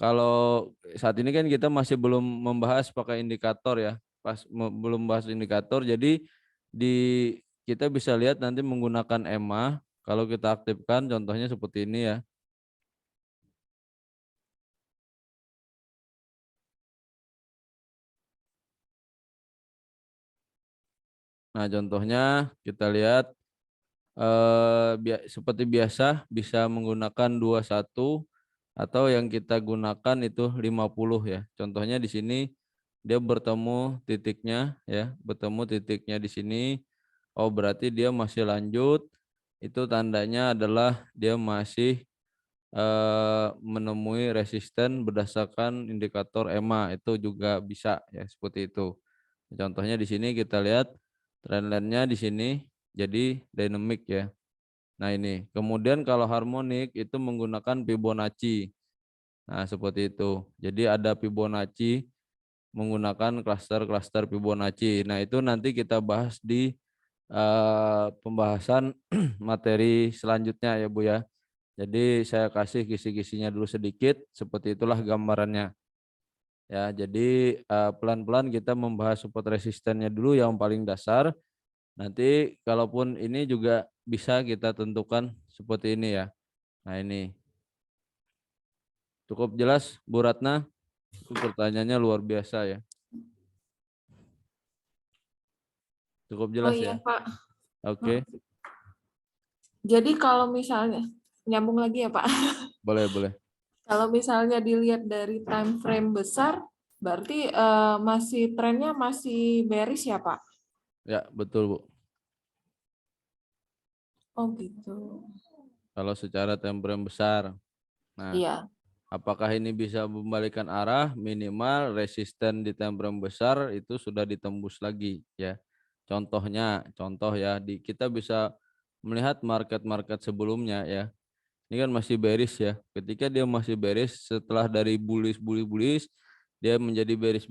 kalau saat ini kan kita masih belum membahas pakai indikator ya, belum bahas indikator. Jadi kita bisa lihat nanti menggunakan EMA. Kalau kita aktifkan contohnya seperti ini ya. Nah contohnya kita lihat seperti biasa bisa menggunakan 21 atau yang kita gunakan itu 50 ya. Contohnya di sini dia bertemu titiknya ya, bertemu titiknya di sini. Oh berarti dia masih lanjut. Itu tandanya adalah dia masih menemui resisten berdasarkan indikator EMA, itu juga bisa ya seperti itu. Contohnya di sini kita lihat trendline-nya di sini jadi dynamic ya. Nah ini. Kemudian kalau harmonik itu menggunakan Fibonacci. Nah seperti itu. Jadi ada Fibonacci menggunakan klaster-klaster Fibonacci. Nah itu nanti kita bahas di pembahasan materi selanjutnya ya Bu ya. Jadi saya kasih kisi-kisinya dulu sedikit. Seperti itulah gambarannya. Ya, jadi pelan-pelan kita membahas support resistennya dulu yang paling dasar. Nanti kalaupun ini juga bisa kita tentukan seperti ini ya. Nah ini cukup jelas Bu Ratna? Itu pertanyaannya luar biasa ya. Cukup Oh jelas iya ya. Pak. Oke, Jadi kalau misalnya nyambung lagi ya Pak. boleh boleh. Kalau misalnya dilihat dari time frame besar, berarti masih trennya masih bearish ya Pak? Ya betul Bu. Oh gitu. Kalau secara time frame besar. Nah, Iya. apakah ini bisa membalikan arah? Minimal resisten di time frame besar itu sudah ditembus lagi ya. Contoh ya, kita bisa melihat market-market sebelumnya ya. Ini kan masih bearish ya. Ketika dia masih bearish, setelah dari bullish, dia menjadi bearish.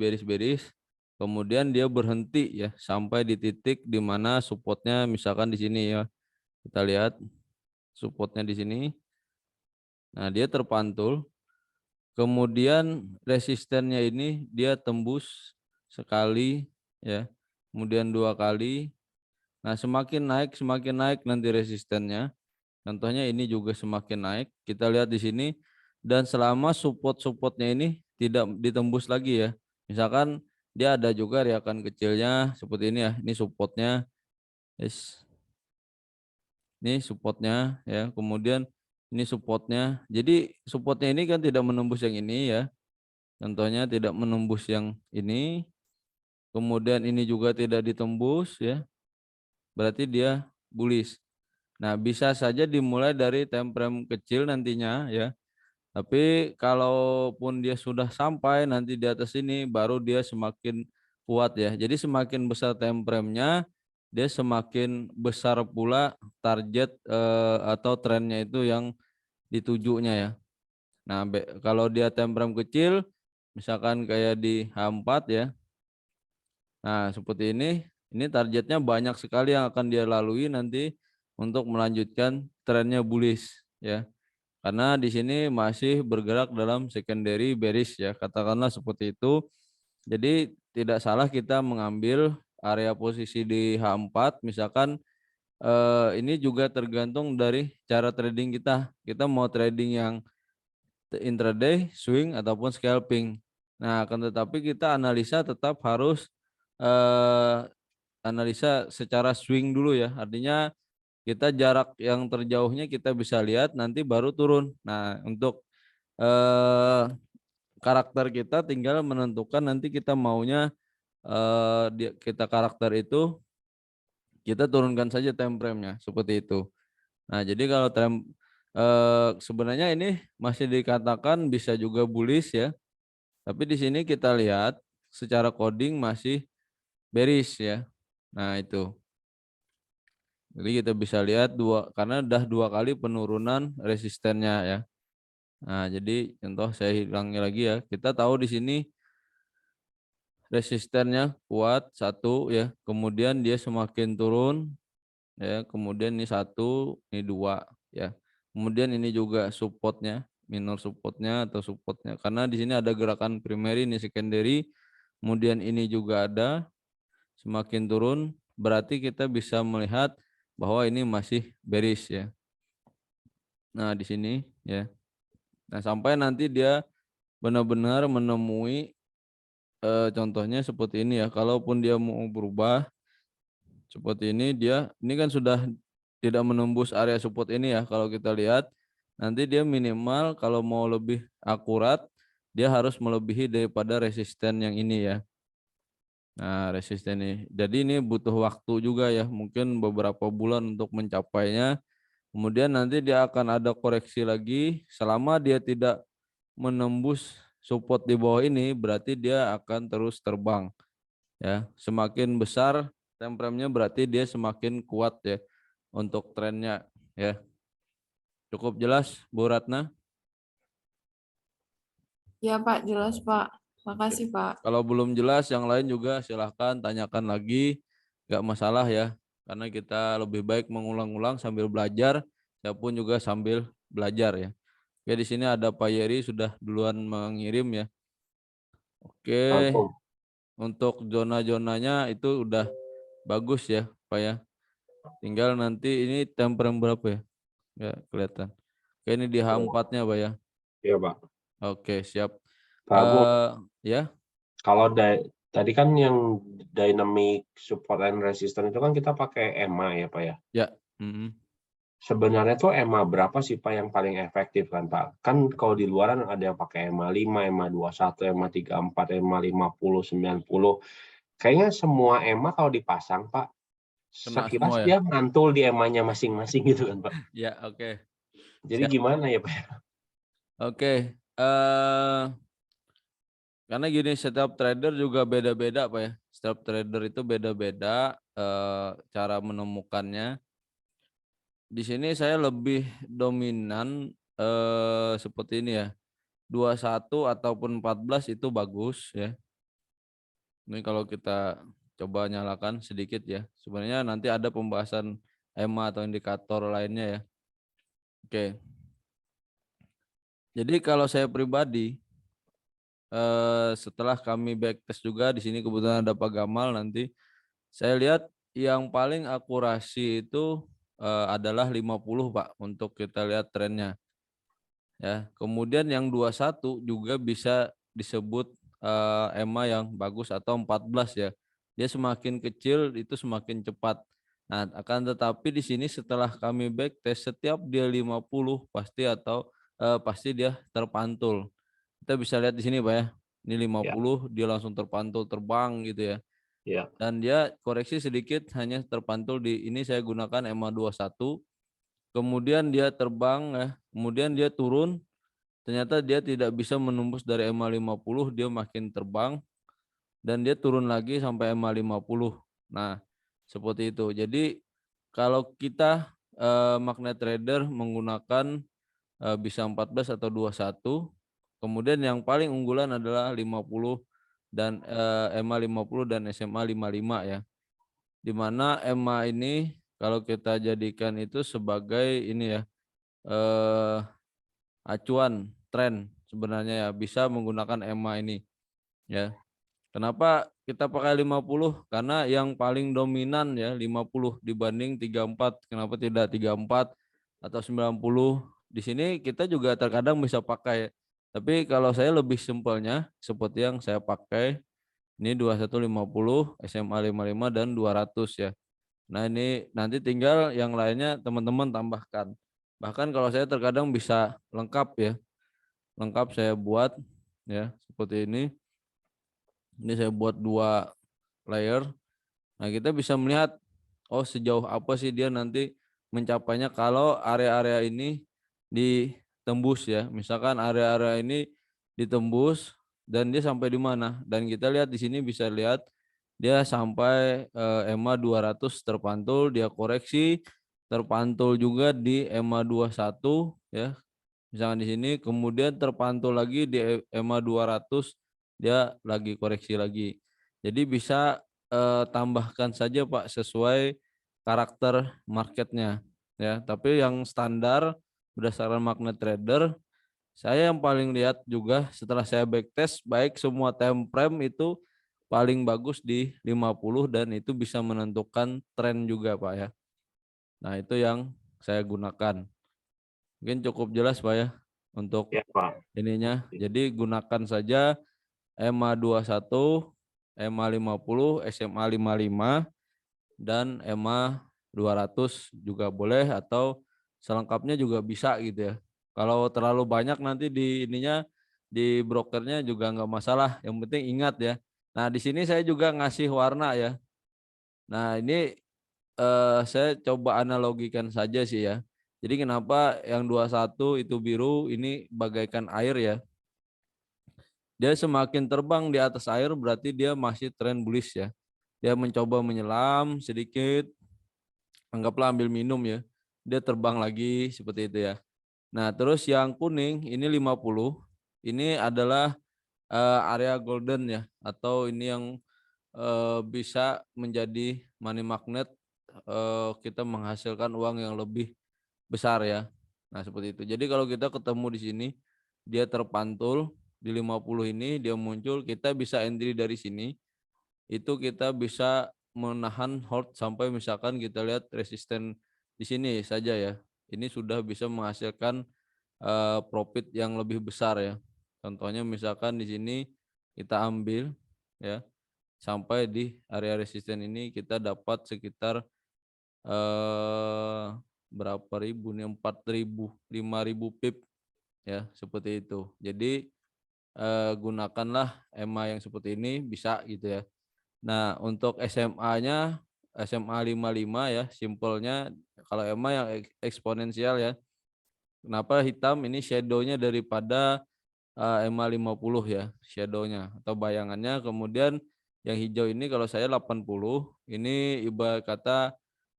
Kemudian dia berhenti ya sampai di titik di mana supportnya misalkan di sini ya. Kita lihat supportnya di sini. Nah dia terpantul. Kemudian resistennya ini dia tembus sekali ya. Kemudian 2 kali. Nah semakin naik nanti resistennya. Contohnya ini juga semakin naik. Kita lihat di sini dan selama support-supportnya ini tidak ditembus lagi ya. Misalkan dia ada juga reakan kecilnya seperti ini ya. Ini supportnya. Yes. Ini supportnya ya. Kemudian ini supportnya. Jadi supportnya ini kan tidak menembus yang ini ya. Contohnya tidak menembus yang ini. Kemudian ini juga tidak ditembus ya. Berarti dia bullish. Nah, bisa saja dimulai dari time frame kecil nantinya ya. Tapi kalaupun dia sudah sampai nanti di atas ini baru dia semakin kuat ya. Jadi semakin besar time frame-nya, dia semakin besar pula target atau trennya itu yang ditujunya ya. Nah, kalau dia time frame kecil misalkan kayak di H4 ya. Nah, seperti ini targetnya banyak sekali yang akan dia lalui nanti untuk melanjutkan trennya bullish ya. Karena di sini masih bergerak dalam secondary bearish ya, katakanlah seperti itu. Jadi tidak salah kita mengambil area posisi di H4 misalkan ini juga tergantung dari cara trading kita. Kita mau trading yang intraday, swing ataupun scalping. Nah, akan tetapi kita analisa tetap harus eh, analisa secara swing dulu ya. Artinya kita jarak yang terjauhnya kita bisa lihat nanti baru turun. Nah, untuk eh, karakter kita tinggal menentukan nanti kita maunya kita karakter itu kita turunkan saja time frame-nya seperti itu. Nah, jadi kalau sebenarnya ini masih dikatakan bisa juga bullish ya. Tapi di sini kita lihat secara coding masih bearish ya. Nah, itu. Jadi kita bisa lihat karena udah 2 kali penurunan resistennya ya. Nah, jadi contoh saya ulangi lagi ya. Kita tahu di sini resistennya kuat 1 ya. Kemudian dia semakin turun ya. Kemudian ini 1, ini 2 ya. Kemudian ini juga supportnya, minor supportnya atau supportnya. Karena di sini ada gerakan primary, ini secondary. Kemudian ini juga ada semakin turun. Berarti kita bisa melihat bahwa ini masih bearish ya. Nah, di sini ya. Nah, sampai nanti dia benar-benar menemui contohnya seperti ini ya. Kalaupun dia mau berubah seperti ini kan sudah tidak menembus area support ini ya. Kalau kita lihat nanti dia minimal kalau mau lebih akurat dia harus melebihi daripada resisten yang ini ya. Nah, resisten ini. Jadi ini butuh waktu juga ya, mungkin beberapa bulan untuk mencapainya. Kemudian nanti dia akan ada koreksi lagi. Selama dia tidak menembus support di bawah ini, berarti dia akan terus terbang. Ya, semakin besar time frame-nya berarti dia semakin kuat ya untuk trennya ya. Cukup jelas Bu Ratna? Ya Pak, jelas Pak. Makasih Pak. Kalau belum jelas yang lain juga silahkan tanyakan lagi, nggak masalah ya. Karena kita lebih baik mengulang-ulang sambil belajar, saya pun juga sambil belajar ya. Oke, di sini ada Pak Yeri sudah duluan mengirim ya. Oke, Langsung. untuk zona-zonanya itu udah bagus ya Pak ya. Tinggal nanti ini temper yang berapa ya? Nggak kelihatan. Oke, ini di H4-nya Pak ya. Iya Pak. Oke, siap. Pak Bu, Ya, kalau tadi kan yang dynamic support and resistance itu kan kita pakai EMA ya Pak ya. ya. Mm-mm. Sebenarnya tuh EMA berapa sih Pak yang paling efektif kan Pak? Kan kalau di luaran ada yang pakai EMA 5, EMA 21, EMA 34, EMA 50, 90. Kayaknya semua EMA kalau dipasang Pak, Kena sekilas semua ya. dia mantul di EMA-nya masing-masing gitu kan Pak. Ya, oke. Jadi Siap. gimana ya Pak? Oke. Karena gini, setiap trader juga beda-beda Pak ya. Setiap trader itu beda-beda cara menemukannya. Di sini saya lebih dominan seperti ini ya. 21 ataupun 14 itu bagus ya. Ini kalau kita coba nyalakan sedikit ya. Sebenarnya nanti ada pembahasan EMA atau indikator lainnya ya. Oke. Jadi kalau saya pribadi setelah kami backtest juga di sini kebetulan ada Pak Gamal nanti saya lihat yang paling akurasi itu adalah 50 Pak untuk kita lihat trennya ya. Kemudian yang 21 juga bisa disebut EMA yang bagus atau 14 ya. Dia semakin kecil itu semakin cepat. Nah, akan tetapi di sini setelah kami backtest setiap dia 50 pasti dia terpantul. Kita bisa lihat di sini Pak ya. Ini Ya, 50 dia langsung terpantul terbang gitu ya. ya, Dan dia koreksi sedikit hanya terpantul di ini saya gunakan EMA 21. Kemudian dia terbang ya. Kemudian dia turun. Ternyata dia tidak bisa menembus dari EMA 50, dia makin terbang dan dia turun lagi sampai EMA 50. Nah, seperti itu. Jadi kalau kita magnet trader menggunakan bisa 14 atau 21. Kemudian yang paling unggulan adalah 50 dan EMA 50 dan SMA 55 ya. Di mana EMA ini kalau kita jadikan itu sebagai ini ya acuan tren sebenarnya ya, bisa menggunakan EMA ini ya. Kenapa kita pakai 50? Karena yang paling dominan ya 50 dibanding 34. Kenapa tidak 34 atau 90? Di sini kita juga terkadang bisa pakai. Tapi kalau saya lebih simpelnya seperti yang saya pakai ini 2150, SMA 55 dan 200 ya. Nah, ini nanti tinggal yang lainnya teman-teman tambahkan. Bahkan kalau saya terkadang bisa lengkap ya. Lengkap saya buat ya seperti ini. Ini saya buat 2 layer. Nah, kita bisa melihat oh sejauh apa sih dia nanti mencapainya kalau area-area ini ditembus ya. Misalkan area-area ini ditembus dan dia sampai di mana? Dan kita lihat di sini bisa lihat dia sampai EMA 200 terpantul, dia koreksi terpantul juga di EMA 21 ya. Misalkan di sini kemudian terpantul lagi di EMA 200 dia lagi koreksi lagi. Jadi bisa tambahkan saja Pak sesuai karakter marketnya ya. Tapi yang standar berdasarkan magnet trader saya yang paling lihat juga setelah saya backtest baik semua time frame itu paling bagus di 50 dan itu bisa menentukan tren juga Pak ya. Nah, itu yang saya gunakan. Mungkin cukup jelas Pak ya untuk ya Pak. ininya. Jadi gunakan saja EMA 21, EMA 50, SMA 55 dan EMA 200 juga boleh atau selengkapnya juga bisa gitu ya. Kalau terlalu banyak nanti di ininya di brokernya juga nggak masalah. Yang penting ingat ya. Nah, di sini saya juga ngasih warna ya. Nah, ini saya coba analogikan saja sih ya. Jadi kenapa yang 21 itu biru ini bagaikan air ya. Dia semakin terbang di atas air berarti dia masih tren bullish ya. Dia mencoba menyelam sedikit, anggaplah ambil minum ya. Dia terbang lagi seperti itu ya. Nah, terus yang kuning ini 50. Ini adalah area golden ya, atau ini yang bisa menjadi money magnet, kita menghasilkan uang yang lebih besar ya. Nah, seperti itu. Jadi kalau kita ketemu di sini, dia terpantul di 50 ini, dia muncul, kita bisa entry dari sini. Itu kita bisa menahan hold sampai misalkan kita lihat resisten di sini saja ya. Ini sudah bisa menghasilkan profit yang lebih besar ya. Contohnya misalkan di sini kita ambil ya, sampai di area resisten ini kita dapat sekitar berapa ribu nih, 4.000, 5.000 pip ya, seperti itu. Jadi gunakanlah EMA yang seperti ini bisa gitu ya. Nah, untuk SMA-nya SMA 55 ya, simpelnya. Kalau EMA yang eksponensial ya. Kenapa hitam? Ini shadow-nya daripada EMA 50 ya, shadow-nya atau bayangannya. Kemudian yang hijau ini kalau saya 80, ini ibarat kata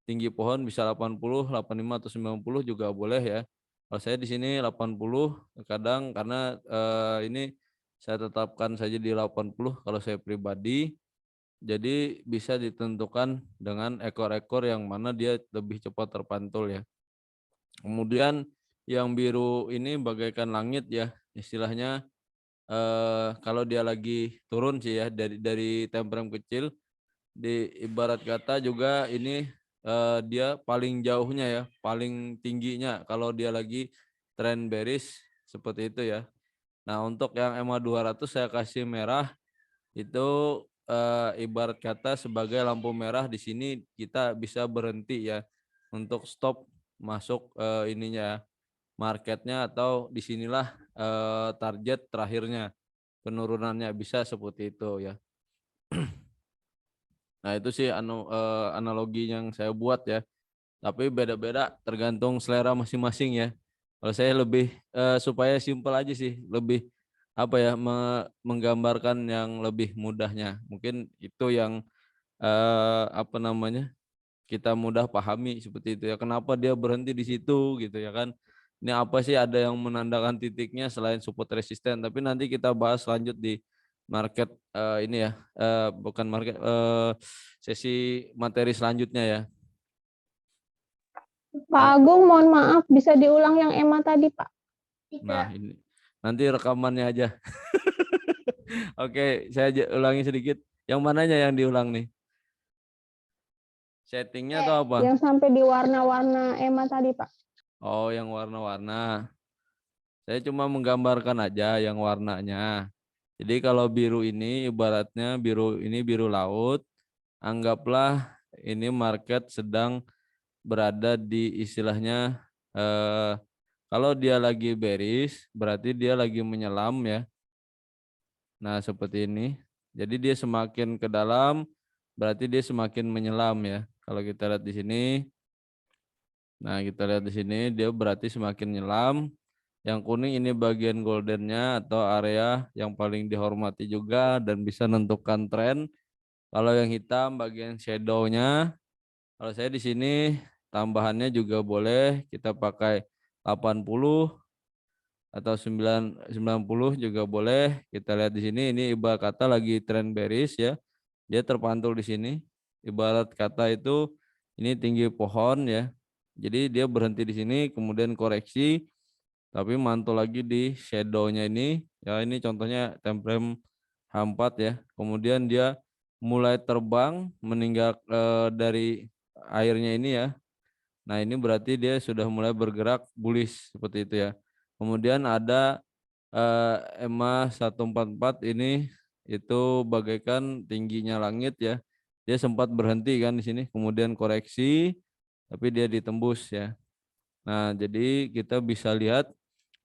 tinggi pohon bisa 80, 85 atau 90 juga boleh ya. Kalau saya di sini 80, kadang karena ini saya tetapkan saja di 80 kalau saya pribadi. Jadi bisa ditentukan dengan ekor-ekor yang mana dia lebih cepat terpantul ya. Kemudian yang biru ini bagaikan langit ya, istilahnya kalau dia lagi turun sih ya dari time frame kecil, di ibarat kata juga ini dia paling jauhnya ya, paling tingginya kalau dia lagi trend bearish seperti itu ya. Nah, untuk yang EMA 200 saya kasih merah itu ibarat kata sebagai lampu merah. Di sini kita bisa berhenti ya untuk stop masuk ininya marketnya, atau disinilah target terakhirnya penurunannya, bisa seperti itu ya. Nah, itu sih analogi yang saya buat ya. Tapi beda-beda tergantung selera masing-masing ya. Kalau saya lebih supaya simpel aja sih, lebih apa ya, menggambarkan yang lebih mudahnya. Mungkin itu yang apa namanya, kita mudah pahami seperti itu ya. Kenapa dia berhenti di situ gitu ya kan. Ini apa sih, ada yang menandakan titiknya selain support resisten, tapi nanti kita bahas lanjut di market ini ya, bukan market, sesi materi selanjutnya ya. Pak Agung, mohon maaf, bisa diulang yang EMA tadi, Pak? Nah, ini nanti rekamannya aja. Oke, saya ulangi sedikit. Yang mananya yang diulang nih? Settingnya atau apa? Yang sampai di warna-warna EMA tadi, Pak. Oh, yang warna-warna. Saya cuma menggambarkan aja yang warnanya. Jadi kalau biru ini ibaratnya biru laut. Anggaplah ini market sedang berada di istilahnya kalau dia lagi bearish berarti dia lagi menyelam ya. Nah, seperti ini. Jadi dia semakin ke dalam berarti dia semakin menyelam ya. Kalau kita lihat di sini. Nah, kita lihat di sini dia berarti semakin menyelam. Yang kuning ini bagian goldennya atau area yang paling dihormati juga dan bisa menentukan tren. Kalau yang hitam bagian shadow-nya. Kalau saya di sini tambahannya juga boleh kita pakai 80 atau 90 juga boleh. Kita lihat di sini, ini ibarat kata lagi trend bearish ya. Dia terpantul di sini. Ibarat kata itu ini tinggi pohon ya. Jadi dia berhenti di sini kemudian koreksi tapi mantul lagi di shadow-nya ini. Ya, ini contohnya time frame H4 ya. Kemudian dia mulai terbang meninggal dari airnya ini ya. Nah, ini berarti dia sudah mulai bergerak bullish seperti itu ya. Kemudian ada EMA 144 ini itu bagaikan tingginya langit ya. Dia sempat berhenti kan di sini, kemudian koreksi tapi dia ditembus ya. Nah, jadi kita bisa lihat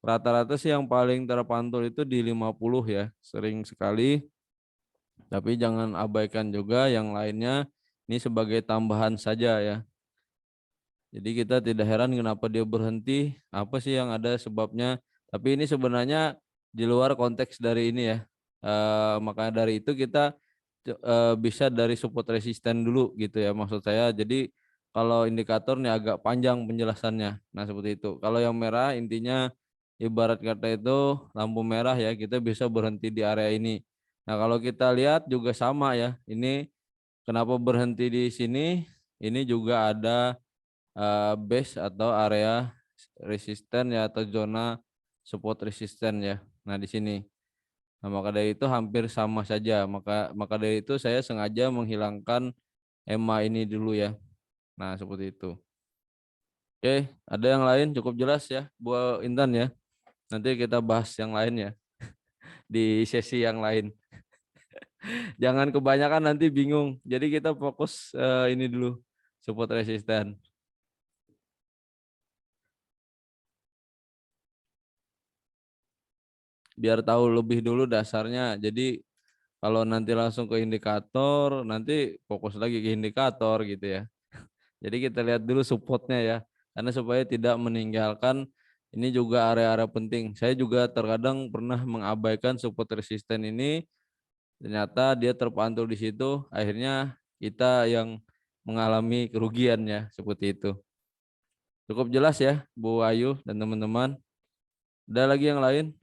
rata-rata sih yang paling terpantul itu di 50 ya, sering sekali. Tapi jangan abaikan juga yang lainnya, ini sebagai tambahan saja ya. Jadi kita tidak heran kenapa dia berhenti, apa sih yang ada sebabnya. Tapi ini sebenarnya di luar konteks dari ini ya. Maka dari itu kita bisa dari support resisten dulu gitu ya maksud saya. Jadi kalau indikator nih agak panjang penjelasannya. Nah seperti itu. Kalau yang merah intinya ibarat kata itu lampu merah ya, kita bisa berhenti di area ini. Nah kalau kita lihat juga sama ya. Ini kenapa berhenti di sini? Ini juga ada base atau area resisten ya, atau zona support resisten ya. Nah di sini. Nah, maka dari itu hampir sama saja. Maka dari itu saya sengaja menghilangkan EMA ini dulu ya. Nah, seperti itu. Oke, ada yang lain cukup jelas ya, Bu Intan ya. Nanti kita bahas yang lain ya di sesi yang lain. Jangan kebanyakan nanti bingung. Jadi kita fokus ini dulu, support resisten. Biar tahu lebih dulu dasarnya. Jadi kalau nanti langsung ke indikator, nanti fokus lagi ke indikator gitu ya. Jadi kita lihat dulu supportnya ya, karena supaya tidak meninggalkan ini juga area-area penting. Saya juga terkadang pernah mengabaikan support resisten ini, ternyata dia terpantul di situ, akhirnya kita yang mengalami kerugian ya, seperti itu. Cukup jelas ya Bu Ayu dan teman-teman. Ada lagi yang lain?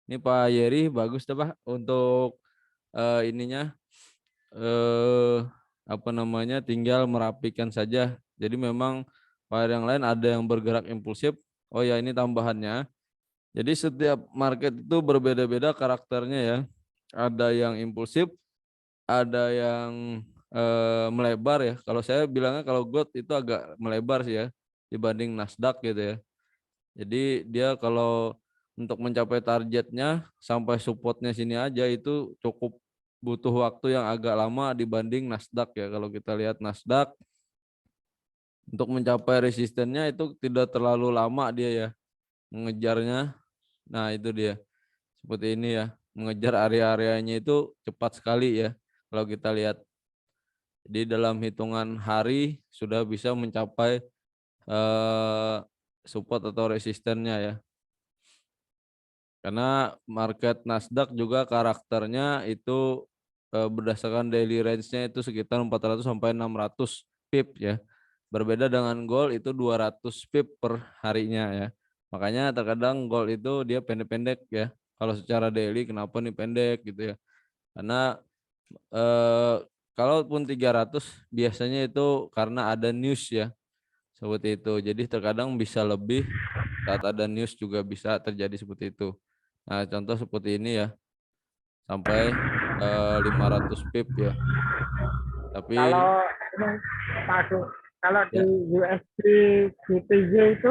Ini Pak Yeri bagus deh Pak untuk ininya apa namanya, tinggal merapikan saja. Jadi memang pada yang lain ada yang bergerak impulsif. Oh ya ini tambahannya. Jadi setiap market itu berbeda-beda karakternya ya. Ada yang impulsif, ada yang melebar ya. Kalau saya bilangnya kalau gold itu agak melebar sih ya dibanding Nasdaq gitu ya. Jadi dia kalau untuk mencapai targetnya sampai supportnya sini aja itu cukup butuh waktu yang agak lama dibanding Nasdaq ya. Kalau kita lihat Nasdaq untuk mencapai resistennya itu tidak terlalu lama dia ya mengejarnya. Nah itu dia seperti ini ya, mengejar area-areanya itu cepat sekali ya kalau kita lihat. Di dalam hitungan hari sudah bisa mencapai support atau resistennya ya. Karena market Nasdaq juga karakternya itu berdasarkan daily range-nya itu sekitar 400 sampai 600 pip ya. Berbeda dengan gold itu 200 pip per harinya ya. Makanya terkadang gold itu dia pendek-pendek ya. Kalau secara daily kenapa nih pendek gitu ya. Karena kalaupun 300 biasanya itu karena ada news ya. Seperti itu. Jadi terkadang bisa lebih saat ada news juga bisa terjadi seperti itu. Nah, contoh seperti ini ya, sampai 500 pip ya. Tapi Kalau ini Pak Agus, kalau di ya, USD GPY itu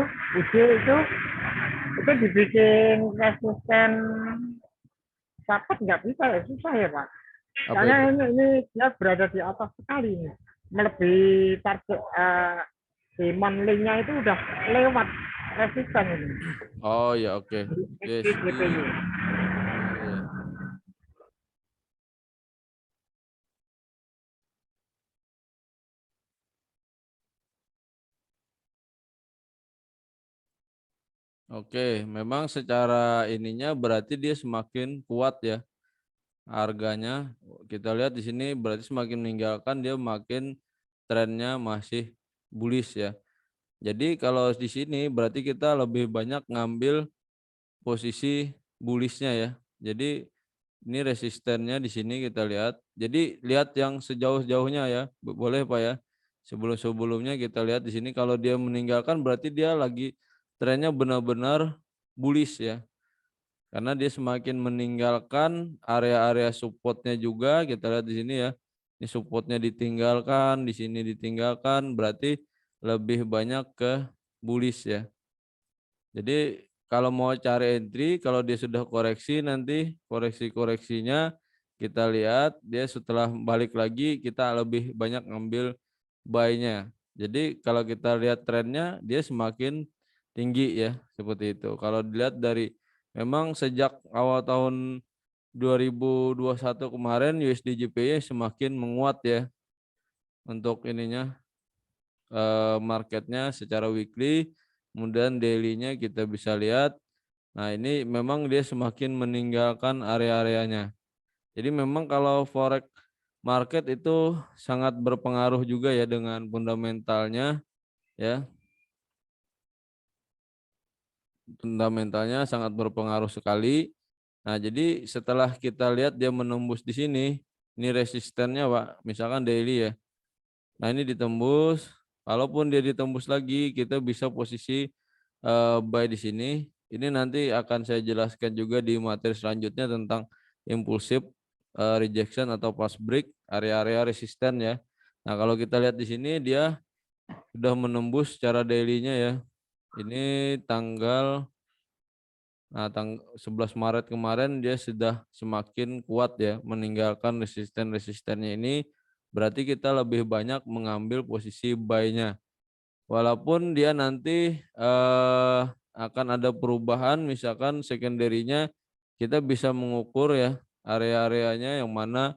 dibikin resisten dapat nggak bisa ya, susah ya Pak. apa Soalnya itu? ini dia berada di atas sekali nih, melebihi target di monthly-nya itu udah lewat resisten ini. Oh ya oke. Yes, USD GPY. ya. Oke, memang secara ininya berarti dia semakin kuat ya harganya. Kita lihat di sini berarti semakin meninggalkan dia makin trennya masih bullish ya. Jadi kalau di sini berarti kita lebih banyak ngambil posisi bullishnya ya. Jadi ini resistennya di sini kita lihat. Jadi lihat yang sejauh-jauhnya ya. Boleh Pak ya. Sebelum-sebelumnya kita lihat di sini kalau dia meninggalkan berarti dia lagi trennya benar-benar bullish ya. Karena dia semakin meninggalkan area-area supportnya juga, kita lihat di sini ya. Ini supportnya ditinggalkan, di sini ditinggalkan, berarti lebih banyak ke bullish ya. Jadi kalau mau cari entry, kalau dia sudah koreksi nanti koreksi-koreksinya kita lihat dia setelah balik lagi kita lebih banyak ngambil buy-nya. Jadi kalau kita lihat trennya dia semakin tinggi ya seperti itu. Kalau dilihat dari memang sejak awal tahun 2021 kemarin USD JPY semakin menguat ya untuk ininya marketnya secara weekly, kemudian daily-nya kita bisa lihat. Nah ini memang dia semakin meninggalkan area-areanya. Jadi memang kalau forex market itu sangat berpengaruh juga ya dengan fundamentalnya ya. Fundamentalnya sangat berpengaruh sekali. Nah, jadi setelah kita lihat dia menembus di sini, ini resistennya Pak, misalkan daily ya. Nah, ini ditembus, kalaupun dia ditembus lagi, kita bisa posisi buy di sini. Ini nanti akan saya jelaskan juga di materi selanjutnya tentang impulsive rejection atau fast break, area-area resisten ya. Nah, kalau kita lihat di sini dia sudah menembus secara daily-nya ya. Ini tanggal 11 Maret kemarin dia sudah semakin kuat ya meninggalkan resisten-resistennya ini, berarti kita lebih banyak mengambil posisi buy-nya. Walaupun dia nanti akan ada perubahan, misalkan secondary-nya kita bisa mengukur ya area-areanya yang mana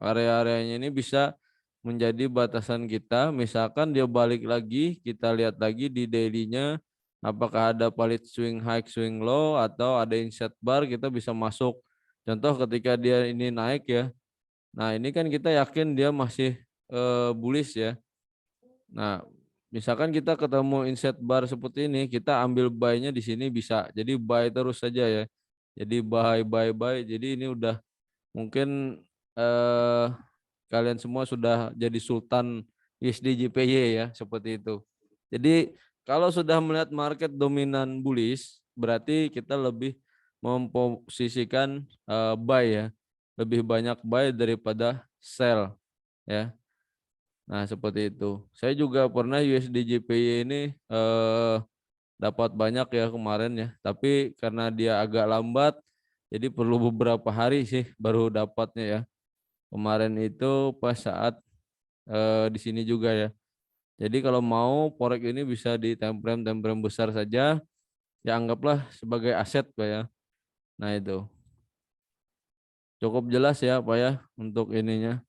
area-areanya ini bisa menjadi batasan kita. Misalkan dia balik lagi, kita lihat lagi di daily-nya apakah ada valid swing high, swing low, atau ada inset bar, kita bisa masuk. Contoh ketika dia ini naik ya. Nah, ini kan kita yakin dia masih bullish ya. Nah, misalkan kita ketemu inset bar seperti ini, kita ambil buy-nya di sini bisa. Jadi buy terus saja ya. Jadi buy. Jadi ini udah mungkin kalian semua sudah jadi sultan ISDJPY ya, seperti itu. Jadi kalau sudah melihat market dominan bullish, berarti kita lebih memposisikan buy ya. Lebih banyak buy daripada sell ya. Nah, seperti itu. Saya juga pernah USDJPY ini dapat banyak ya kemarin ya. Tapi karena dia agak lambat, jadi perlu beberapa hari sih baru dapatnya ya. Kemarin itu pas saat di sini juga ya. Jadi kalau mau forex ini bisa di time frame besar saja, ya anggaplah sebagai aset Pak ya. Nah itu cukup jelas ya Pak ya untuk ininya.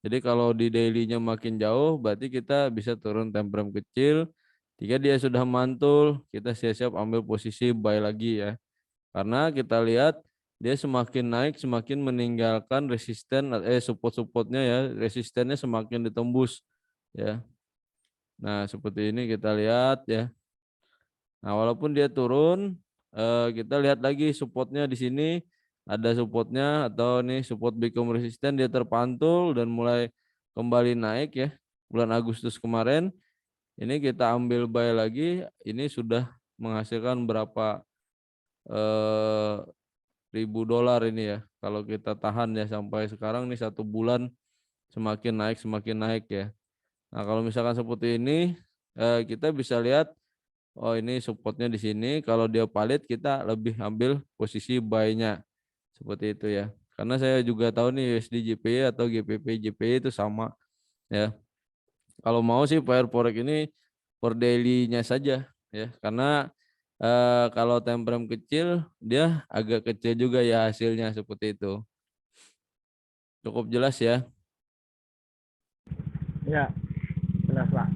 Jadi kalau di daily-nya makin jauh, berarti kita bisa turun time frame kecil. Jika dia sudah mantul, kita siap-siap ambil posisi buy lagi ya. Karena kita lihat dia semakin naik, semakin meninggalkan resisten support-supportnya ya, resistennya semakin ditembus ya. Nah, seperti ini kita lihat ya. Nah, walaupun dia turun, kita lihat lagi supportnya di sini, ada supportnya atau nih support become resisten, dia terpantul dan mulai kembali naik ya. Bulan Agustus kemarin, ini kita ambil buy lagi, ini sudah menghasilkan berapa ribu dolar ini ya. Kalau kita tahan ya sampai sekarang nih 1 bulan semakin naik ya. Nah, kalau misalkan seperti ini kita bisa lihat oh ini supportnya di sini. Kalau dia valid kita lebih ambil posisi buy-nya seperti itu ya. Karena saya juga tahu nih USD JPY atau GPP JPY itu sama ya. Kalau mau sih pair forex ini per daily-nya saja ya. Karena kalau time frame kecil dia agak kecil juga ya hasilnya seperti itu. Cukup jelas ya. Ya, jelas Pak.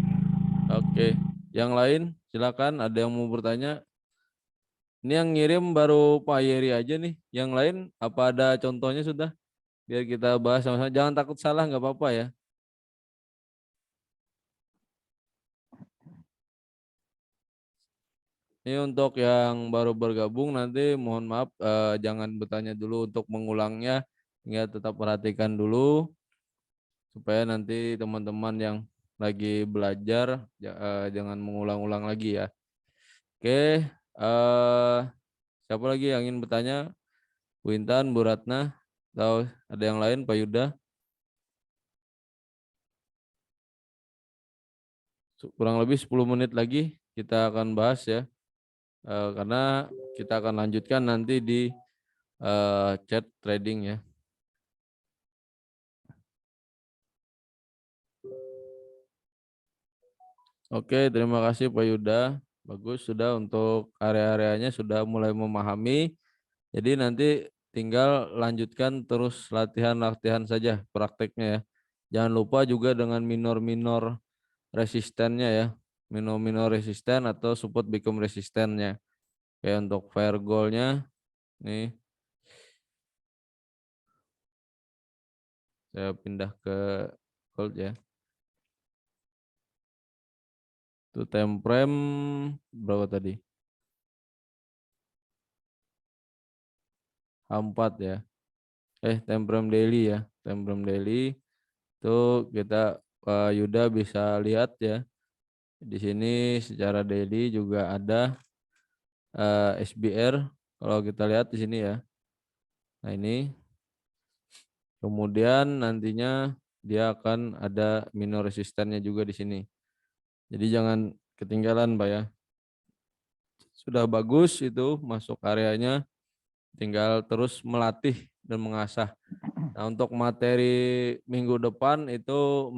Oke. Yang lain silakan, ada yang mau bertanya? Ini yang ngirim baru Pak Yeri aja nih. Yang lain apa ada contohnya sudah? Biar kita bahas sama-sama. Jangan takut salah, nggak apa-apa ya. Ini untuk yang baru bergabung nanti mohon maaf jangan bertanya dulu untuk mengulangnya. Ya tetap perhatikan dulu supaya nanti teman-teman yang lagi belajar jangan mengulang-ulang lagi ya. Oke, siapa lagi yang ingin bertanya? Bu Intan, Bu Ratna, atau ada yang lain, Pak Yuda? Kurang lebih 10 menit lagi kita akan bahas ya. Karena kita akan lanjutkan nanti di chat trading ya. Oke, terima kasih Pak Yuda. Bagus sudah untuk area-areanya sudah mulai memahami. Jadi nanti tinggal lanjutkan terus latihan-latihan saja prakteknya ya. Jangan lupa juga dengan minor-minor resistennya ya. Minor-minor resisten atau support become resistennya. Kayak untuk fair goal-nya nih Saya pindah ke gold ya. Itu time frame berapa tadi? H4 ya. Time frame daily ya. Time frame daily itu kita Yuda bisa lihat ya. Di sini secara daily juga ada SBR. Kalau kita lihat di sini ya. Nah ini. Kemudian nantinya dia akan ada minor resistannya juga di sini. Jadi jangan ketinggalan Pak ya. Sudah bagus itu masuk areanya, tinggal terus melatih dan mengasah. Nah, untuk materi minggu depan itu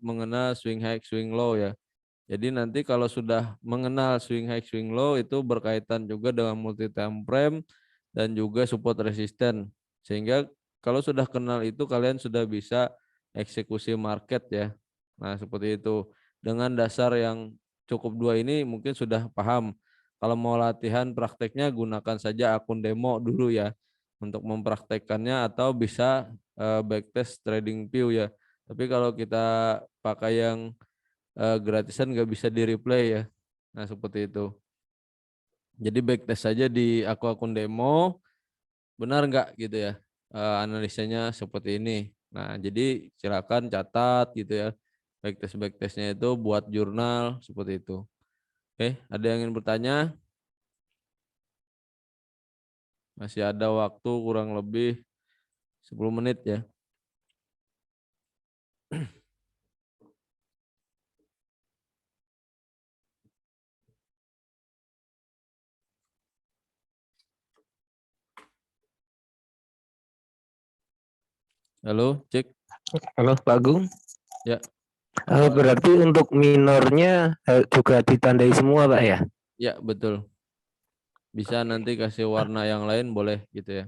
mengenal swing high, swing low ya. Jadi nanti kalau sudah mengenal swing high, swing low itu berkaitan juga dengan multi time frame dan juga support resisten. Sehingga kalau sudah kenal itu kalian sudah bisa eksekusi market ya. Nah, seperti itu. Dengan dasar yang cukup dua ini mungkin sudah paham. Kalau mau latihan prakteknya gunakan saja akun demo dulu ya untuk mempraktekkannya atau bisa backtest trading view ya. Tapi kalau kita pakai yang gratisan nggak bisa di replay ya. Nah, seperti itu. Jadi backtest saja di akun demo, benar nggak gitu ya, analisanya seperti ini. Nah, jadi silakan catat gitu ya, backtestnya itu buat jurnal seperti itu. Oke, ada yang ingin bertanya? Masih ada waktu kurang lebih 10 menit ya. Halo, cek. Halo Pak Agung. Ya. Berarti untuk minornya juga ditandai semua Pak ya? Ya, betul. Bisa nanti kasih warna yang lain boleh gitu ya.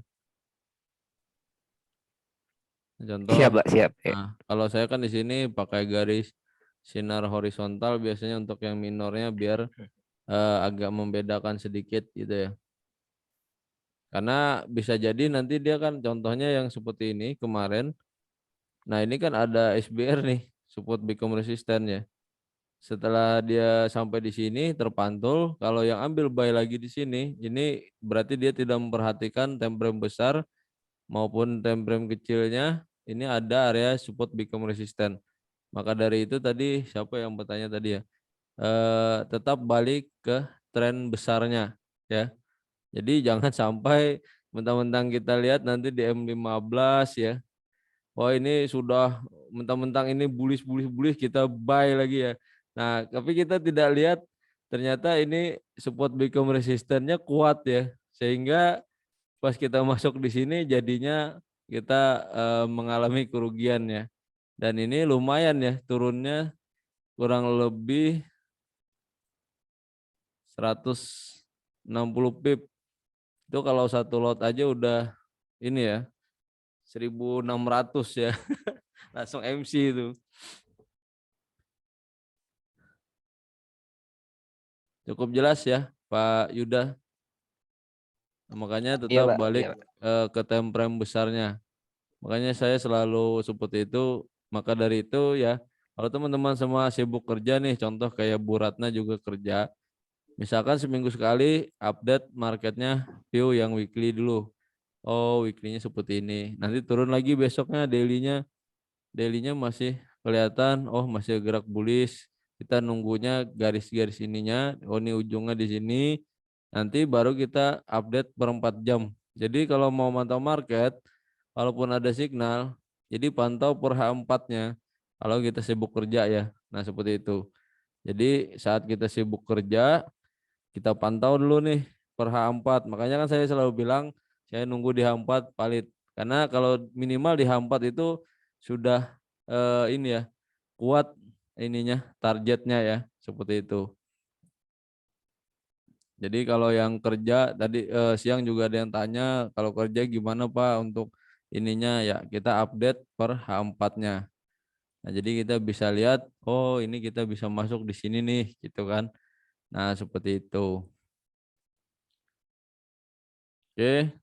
Contoh, Siap Pak, siap. nah, kalau saya kan di sini pakai garis sinar horizontal biasanya untuk yang minornya biar agak membedakan sedikit gitu ya. Karena bisa jadi nanti dia kan contohnya yang seperti ini kemarin. Nah, ini kan ada SBR nih, support become resistant ya. Setelah dia sampai di sini terpantul, kalau yang ambil buy lagi di sini, ini berarti dia tidak memperhatikan time frame besar maupun time frame kecilnya. Ini ada area support become resistant. Maka dari itu tadi siapa yang bertanya tadi ya? Tetap balik ke tren besarnya ya. Jadi jangan sampai mentang-mentang kita lihat nanti di M15 ya. Wah, ini sudah mentang-mentang ini bullish kita buy lagi ya. Nah, tapi kita tidak lihat ternyata ini support become resistannya kuat ya. Sehingga pas kita masuk di sini jadinya kita mengalami kerugian ya. Dan ini lumayan ya turunnya kurang lebih 160 pip. Itu kalau satu lot aja udah ini ya 1.600 ya. Langsung MC itu. Cukup jelas ya Pak Yuda. Makanya tetap Pak. balik Iya, Pak. ke time frame besarnya. Makanya saya selalu seperti itu. Maka dari itu ya, kalau teman-teman semua sibuk kerja nih, contoh kayak Bu Ratna juga kerja. Misalkan seminggu sekali update marketnya view yang weekly dulu. Oh, weekly-nya seperti ini. Nanti turun lagi besoknya daily-nya masih kelihatan, oh masih gerak bullish. Kita nunggunya garis-garis ininya, oh ini ujungnya di sini. Nanti baru kita update per 4 jam. Jadi kalau mau mantau market, walaupun ada signal, jadi pantau per H4-nya. Kalau kita sibuk kerja ya. Nah, seperti itu. Jadi saat kita sibuk kerja, kita pantau dulu nih per H4. Makanya kan saya selalu bilang saya nunggu di H4 valid. Karena kalau minimal di H4 itu sudah ini ya kuat ininya targetnya ya seperti itu. Jadi kalau yang kerja tadi siang juga ada yang tanya kalau kerja gimana Pak untuk ininya ya kita update per H4-nya. Nah, jadi kita bisa lihat oh ini kita bisa masuk di sini nih gitu kan. Nah, seperti itu. Oke.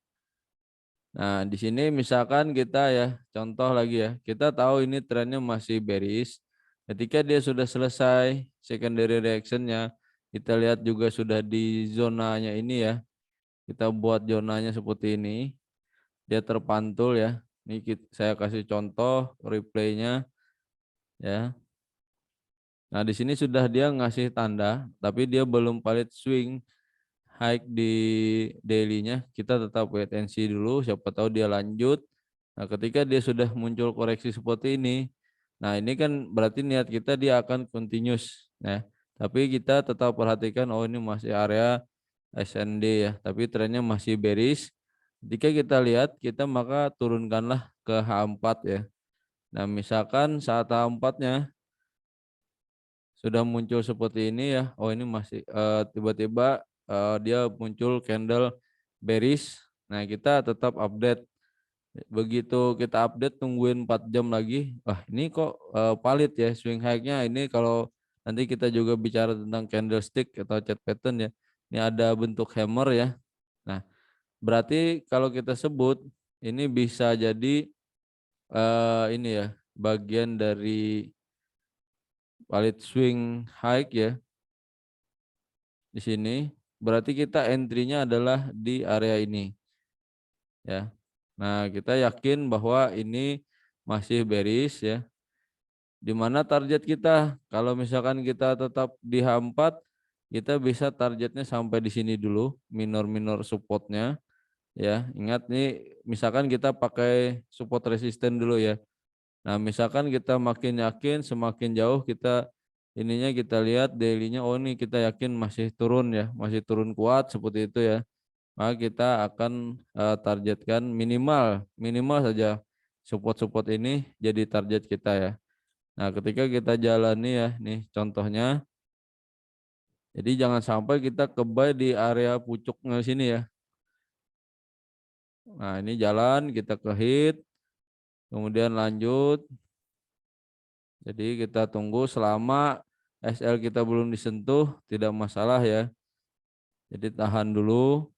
Nah, di sini misalkan kita ya, contoh lagi ya, kita tahu ini trennya masih bearish. Ketika dia sudah selesai secondary reaction-nya, kita lihat juga sudah di zonanya ini ya. Kita buat zonanya seperti ini. Dia terpantul ya. Ini saya kasih contoh replay-nya ya. Nah, di sini sudah dia ngasih tanda, tapi dia belum valid swing high di daily-nya. Kita tetap wait and see dulu, siapa tahu dia lanjut. Nah, ketika dia sudah muncul koreksi seperti ini, nah ini kan berarti niat kita dia akan continuous ya. Tapi kita tetap perhatikan, oh ini masih area SND ya, tapi trennya masih bearish. Ketika kita lihat, kita maka turunkanlah ke H4 ya. Nah, misalkan saat H4-nya sudah muncul seperti ini ya, oh ini masih tiba-tiba dia muncul candle bearish. Nah, kita tetap update. Begitu kita update, tungguin 4 jam lagi. Wah, ini kok valid ya swing high-nya. Ini kalau nanti kita juga bicara tentang candlestick atau chart pattern ya. Ini ada bentuk hammer ya. Nah, berarti kalau kita sebut ini bisa jadi ini ya, bagian dari valid swing high ya. Di sini berarti kita entry-nya adalah di area ini. Ya. Nah, kita yakin bahwa ini masih bearish ya. Di mana target kita? Kalau misalkan kita tetap di H4, kita bisa targetnya sampai di sini dulu, minor-minor supportnya ya. Ingat nih, misalkan kita pakai support resisten dulu ya. Nah, misalkan kita makin yakin, semakin jauh kita ininya kita lihat daily-nya, oh ini kita yakin masih turun ya, masih turun kuat seperti itu ya. Maka kita akan targetkan minimal saja support ini jadi target kita ya. Nah, ketika kita jalani ya, nih contohnya. Jadi jangan sampai kita ke buy di area pucuknya sini ya. Nah, ini jalan kita ke hit, kemudian lanjut. Jadi kita tunggu selama SL kita belum disentuh, tidak masalah ya. Jadi tahan dulu.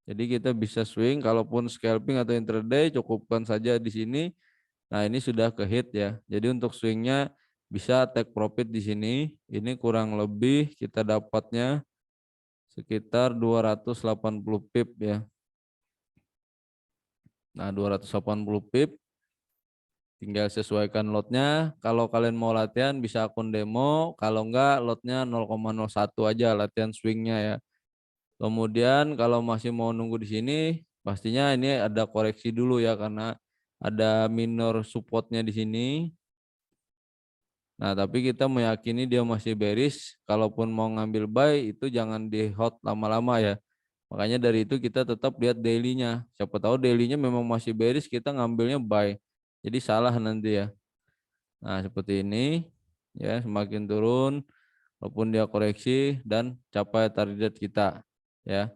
Jadi kita bisa swing, kalaupun scalping atau intraday cukupkan saja di sini. Nah, ini sudah ke hit ya. Jadi untuk swingnya bisa take profit di sini. Ini kurang lebih kita dapatnya sekitar 280 pip ya. Nah, 280 pip. Tinggal sesuaikan lotnya. Kalau kalian mau latihan bisa akun demo. Kalau enggak lotnya 0,01 aja latihan swingnya ya. Kemudian kalau masih mau nunggu di sini, pastinya ini ada koreksi dulu ya karena ada minor supportnya di sini. Nah, tapi kita meyakini dia masih bearish. Kalaupun mau ngambil buy itu jangan di hold lama-lama ya. Makanya dari itu kita tetap lihat daily-nya. Siapa tahu daily-nya memang masih bearish, kita ngambilnya buy. Jadi salah nanti ya. Nah, seperti ini ya, semakin turun walaupun dia koreksi dan capai target kita ya.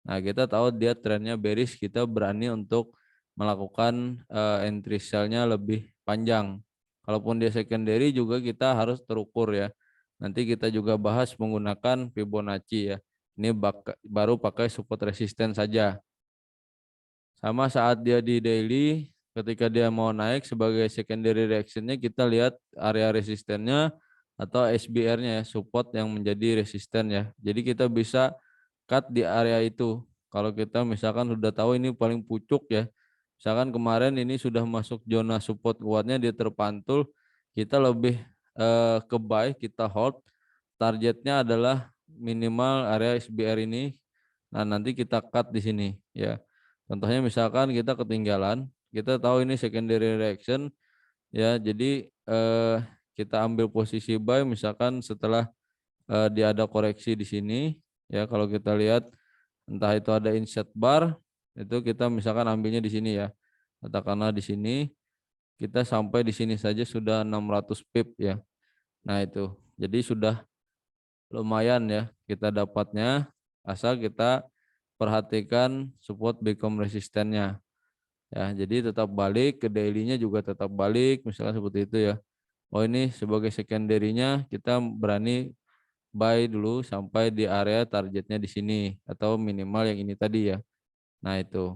Nah, kita tahu dia trennya bearish, kita berani untuk melakukan entry sell-nya lebih panjang. Kalaupun dia secondary juga kita harus terukur ya. Nanti kita juga bahas menggunakan Fibonacci ya. Ini baru pakai support resisten saja. Sama saat dia di daily, ketika dia mau naik sebagai secondary reaction-nya kita lihat area resistennya atau SBR-nya ya, support yang menjadi resisten ya. Jadi kita bisa cut di area itu. Kalau kita misalkan sudah tahu ini paling pucuk ya. Misalkan kemarin ini sudah masuk zona support kuatnya, dia terpantul, kita lebih ke buy, kita hold. Targetnya adalah minimal area SBR ini. Nah, nanti kita cut di sini ya. Contohnya misalkan kita ketinggalan, kita tahu ini secondary reaction ya. Jadi kita ambil posisi buy misalkan setelah dia ada koreksi di sini ya. Kalau kita lihat entah itu ada inset bar, itu kita misalkan ambilnya di sini ya. Katakanlah di sini kita sampai di sini saja sudah 600 pip ya. Nah, itu. Jadi sudah lumayan ya kita dapatnya asal kita perhatikan support become resistennya ya. Jadi tetap balik ke daily-nya juga tetap balik misalnya seperti itu ya. Oh, ini sebagai secondary-nya kita berani buy dulu sampai di area targetnya di sini atau minimal yang ini tadi ya. Nah, itu.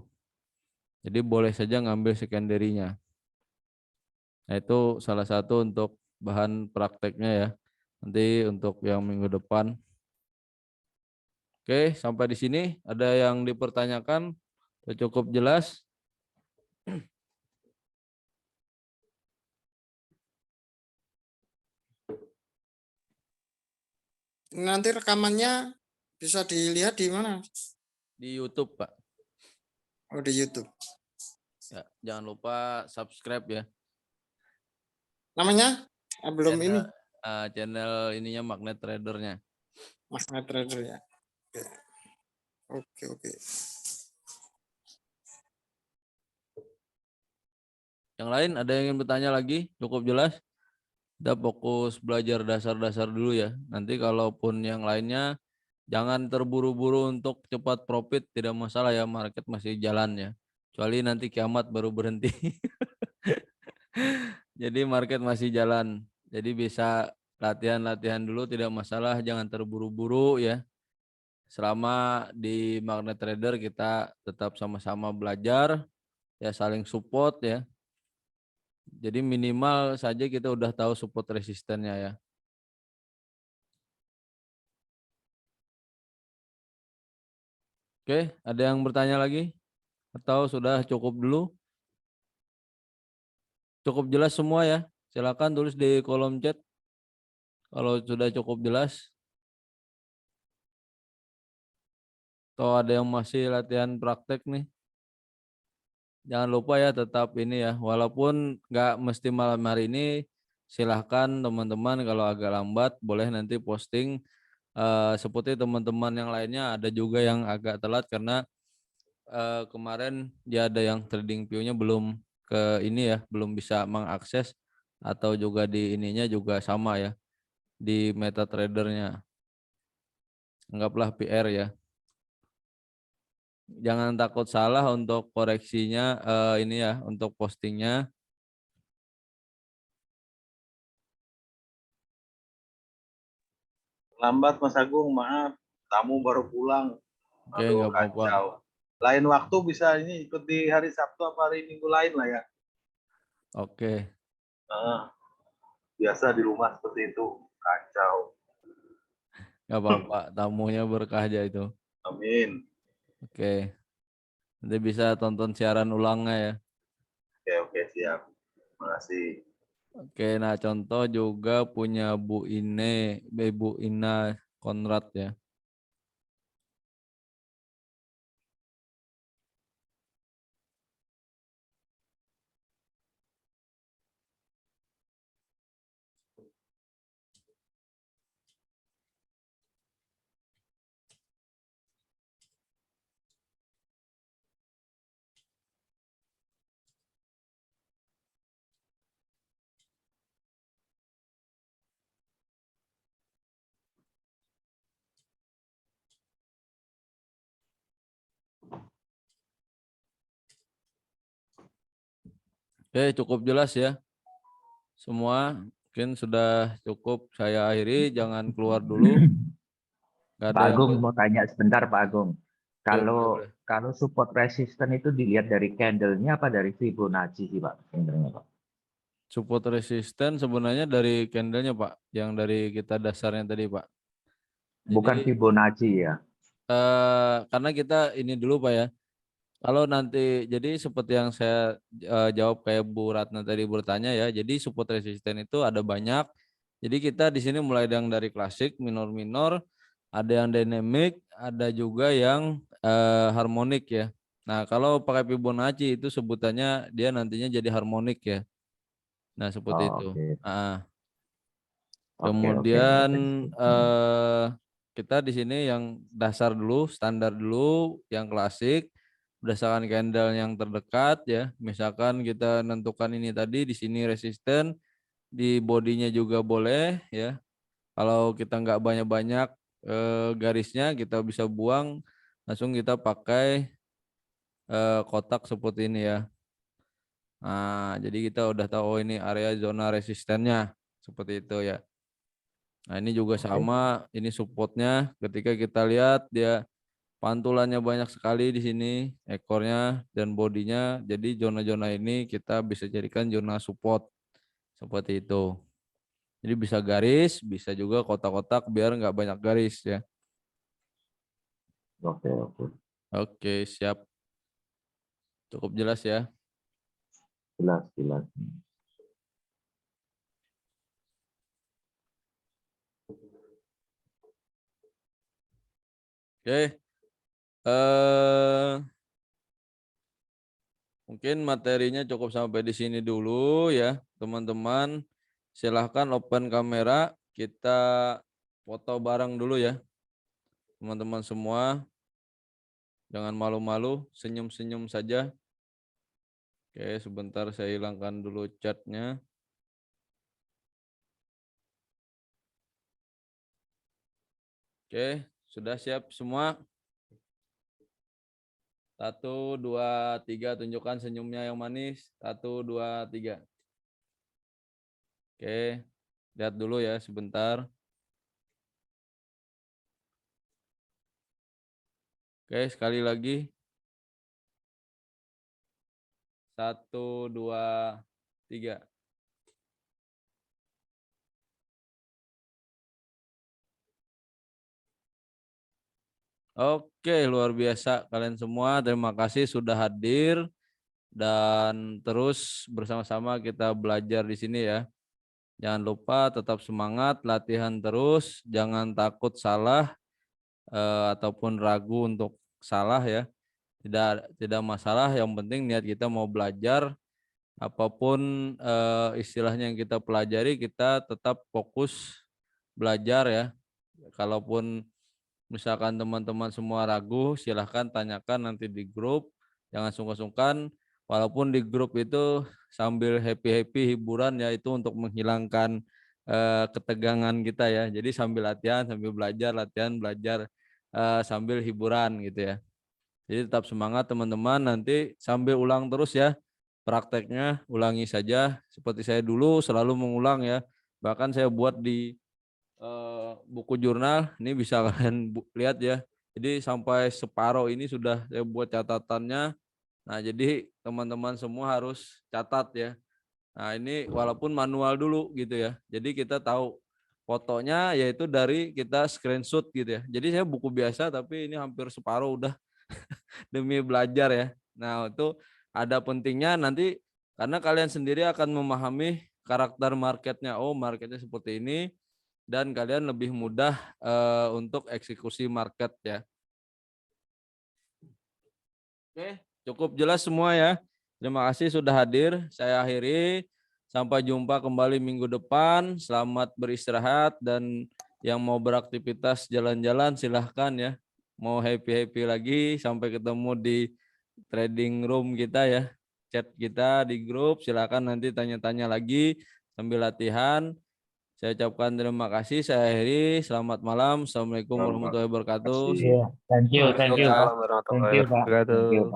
Jadi boleh saja ngambil secondary-nya. Nah, itu salah satu untuk bahan prakteknya ya. Nanti untuk yang minggu depan. Oke, sampai di sini ada yang dipertanyakan? Sudah cukup jelas? Nanti rekamannya bisa dilihat di mana? Di YouTube, Pak. Oh, di YouTube. Ya, jangan lupa subscribe ya. Namanya? Belum ini. Channel ininya Magnet Tradernya. Magnet Trader ya. Oke, oke. Yang lain ada yang ingin bertanya lagi? Cukup jelas? Kita fokus belajar dasar-dasar dulu ya. Nanti kalaupun yang lainnya jangan terburu-buru untuk cepat profit, tidak masalah ya, market masih jalan ya. Kecuali nanti kiamat baru berhenti. Jadi market masih jalan. Jadi bisa latihan-latihan dulu, tidak masalah, jangan terburu-buru ya. Selama di Magnet Trader kita tetap sama-sama belajar, ya saling support ya. Jadi minimal saja kita udah tahu support resistennya ya. Oke, ada yang bertanya lagi? Atau sudah cukup dulu? Cukup jelas semua ya? Silakan tulis di kolom chat kalau sudah cukup jelas. Atau ada yang masih latihan praktek nih? Jangan lupa ya tetap ini ya, walaupun nggak mesti malam hari ini, silahkan teman-teman kalau agak lambat boleh nanti posting seperti teman-teman yang lainnya. Ada juga yang agak telat karena kemarin dia ada yang trading view-nya belum ke ini ya, belum bisa mengakses, atau juga di ininya juga sama ya, di MetaTrader-nya. Anggaplah PR ya. Jangan takut salah untuk koreksinya, ini ya untuk postingnya. Lambat Mas Agung, maaf. Tamu baru pulang. Oke, Aduh, nggak apa-apa. kacau. Lain waktu bisa ini ikut di hari Sabtu apa hari Minggu lain lah ya. Oke. Biasa di rumah seperti itu. Kacau. Nggak apa-apa, tamunya berkah aja itu. Amin. Oke. Nanti bisa tonton siaran ulangnya ya. Oke, siap. Terima kasih. Oke, nah contoh juga punya Bu Ina Konrad ya. Oke, cukup jelas ya. Semua mungkin sudah cukup, saya akhiri, jangan keluar dulu. Nggak ada Pak yang Agung mau tanya sebentar Pak Agung. boleh. Kalau support resisten itu dilihat dari candle-nya apa dari Fibonacci sih Pak sebenarnya Pak? Support resisten sebenarnya dari candlenya Pak, yang dari kita dasarnya tadi Pak. Bukan Jadi Fibonacci ya. karena kita ini dulu Pak ya. Kalau nanti jadi seperti yang saya jawab kayak Bu Ratna tadi bertanya ya. Jadi support resisten itu ada banyak. Jadi kita di sini mulai dari klasik, minor-minor, ada yang dynamic, ada juga yang harmonik ya. Nah, kalau pakai Fibonacci itu sebutannya dia nantinya jadi harmonik ya. Nah, seperti itu. Oke. Kemudian kita di sini yang dasar dulu, standar dulu, yang klasik berdasarkan candle yang terdekat ya. Misalkan kita menentukan ini tadi di sini resisten, di bodinya juga boleh ya. Kalau kita nggak banyak-banyak garisnya, kita bisa buang, langsung kita pakai kotak seperti ini ya. Nah, jadi kita udah tahu oh, ini area zona resistennya seperti itu ya. Nah, ini juga sama, ini supportnya ketika kita lihat dia Pantulannya banyak sekali di sini, ekornya dan bodinya. Jadi zona-zona ini kita bisa jadikan zona support seperti itu. Jadi bisa garis, bisa juga kotak-kotak biar nggak banyak garis ya. Oke, oke. Oke, siap. Cukup jelas ya. Jelas, jelas. Oke. Mungkin materinya cukup sampai di sini dulu ya, teman-teman. Silahkan open kamera, kita foto bareng dulu ya, teman-teman semua. Jangan malu-malu, senyum-senyum saja. Oke, sebentar saya hilangkan dulu chatnya. Oke, sudah siap semua? 1, 2, 3, tunjukkan senyumnya yang manis. 1, 2, 3. Oke, lihat dulu ya sebentar. Oke, sekali lagi. 1, 2, 3. Oke, luar biasa kalian semua. Terima kasih sudah hadir dan terus bersama-sama kita belajar di sini ya. Jangan lupa tetap semangat, latihan terus, jangan takut salah ataupun ragu untuk salah ya. Tidak masalah, yang penting niat kita mau belajar. Apapun istilahnya yang kita pelajari, kita tetap fokus belajar ya. Kalaupun misalkan teman-teman semua ragu, silahkan tanyakan nanti di grup. Jangan sungkan-sungkan, walaupun di grup itu sambil happy-happy hiburan ya, itu untuk menghilangkan ketegangan kita ya. Jadi sambil latihan, sambil belajar, latihan, belajar sambil hiburan gitu ya. Jadi tetap semangat teman-teman, nanti sambil ulang terus ya. Prakteknya ulangi saja, seperti saya dulu selalu mengulang ya. Bahkan saya buat di buku jurnal, ini bisa kalian lihat ya. Jadi sampai separuh ini sudah saya buat catatannya. Nah, jadi teman-teman semua harus catat ya. Nah, ini walaupun manual dulu gitu ya. Jadi kita tahu fotonya yaitu dari kita screenshot gitu ya. Jadi saya buku biasa tapi ini hampir separuh udah demi belajar ya. Nah, itu ada pentingnya nanti karena kalian sendiri akan memahami karakter marketnya. Oh, marketnya seperti ini. Dan kalian lebih mudah untuk eksekusi market ya. Oke, cukup jelas semua ya. Terima kasih sudah hadir. Saya akhiri. Sampai jumpa kembali minggu depan. Selamat beristirahat dan yang mau beraktivitas jalan-jalan silahkan ya. Mau happy-happy lagi sampai ketemu di trading room kita ya. Chat kita di grup, silahkan nanti tanya-tanya lagi sambil latihan. Saya ucapkan terima kasih. Saya akhiri. Selamat malam. Assalamualaikum warahmatullahi wabarakatuh. Iya, thank you, Pak. Waalaikumsalam warahmatullahi Thank you, Pak. wabarakatuh. Thank you, Pak.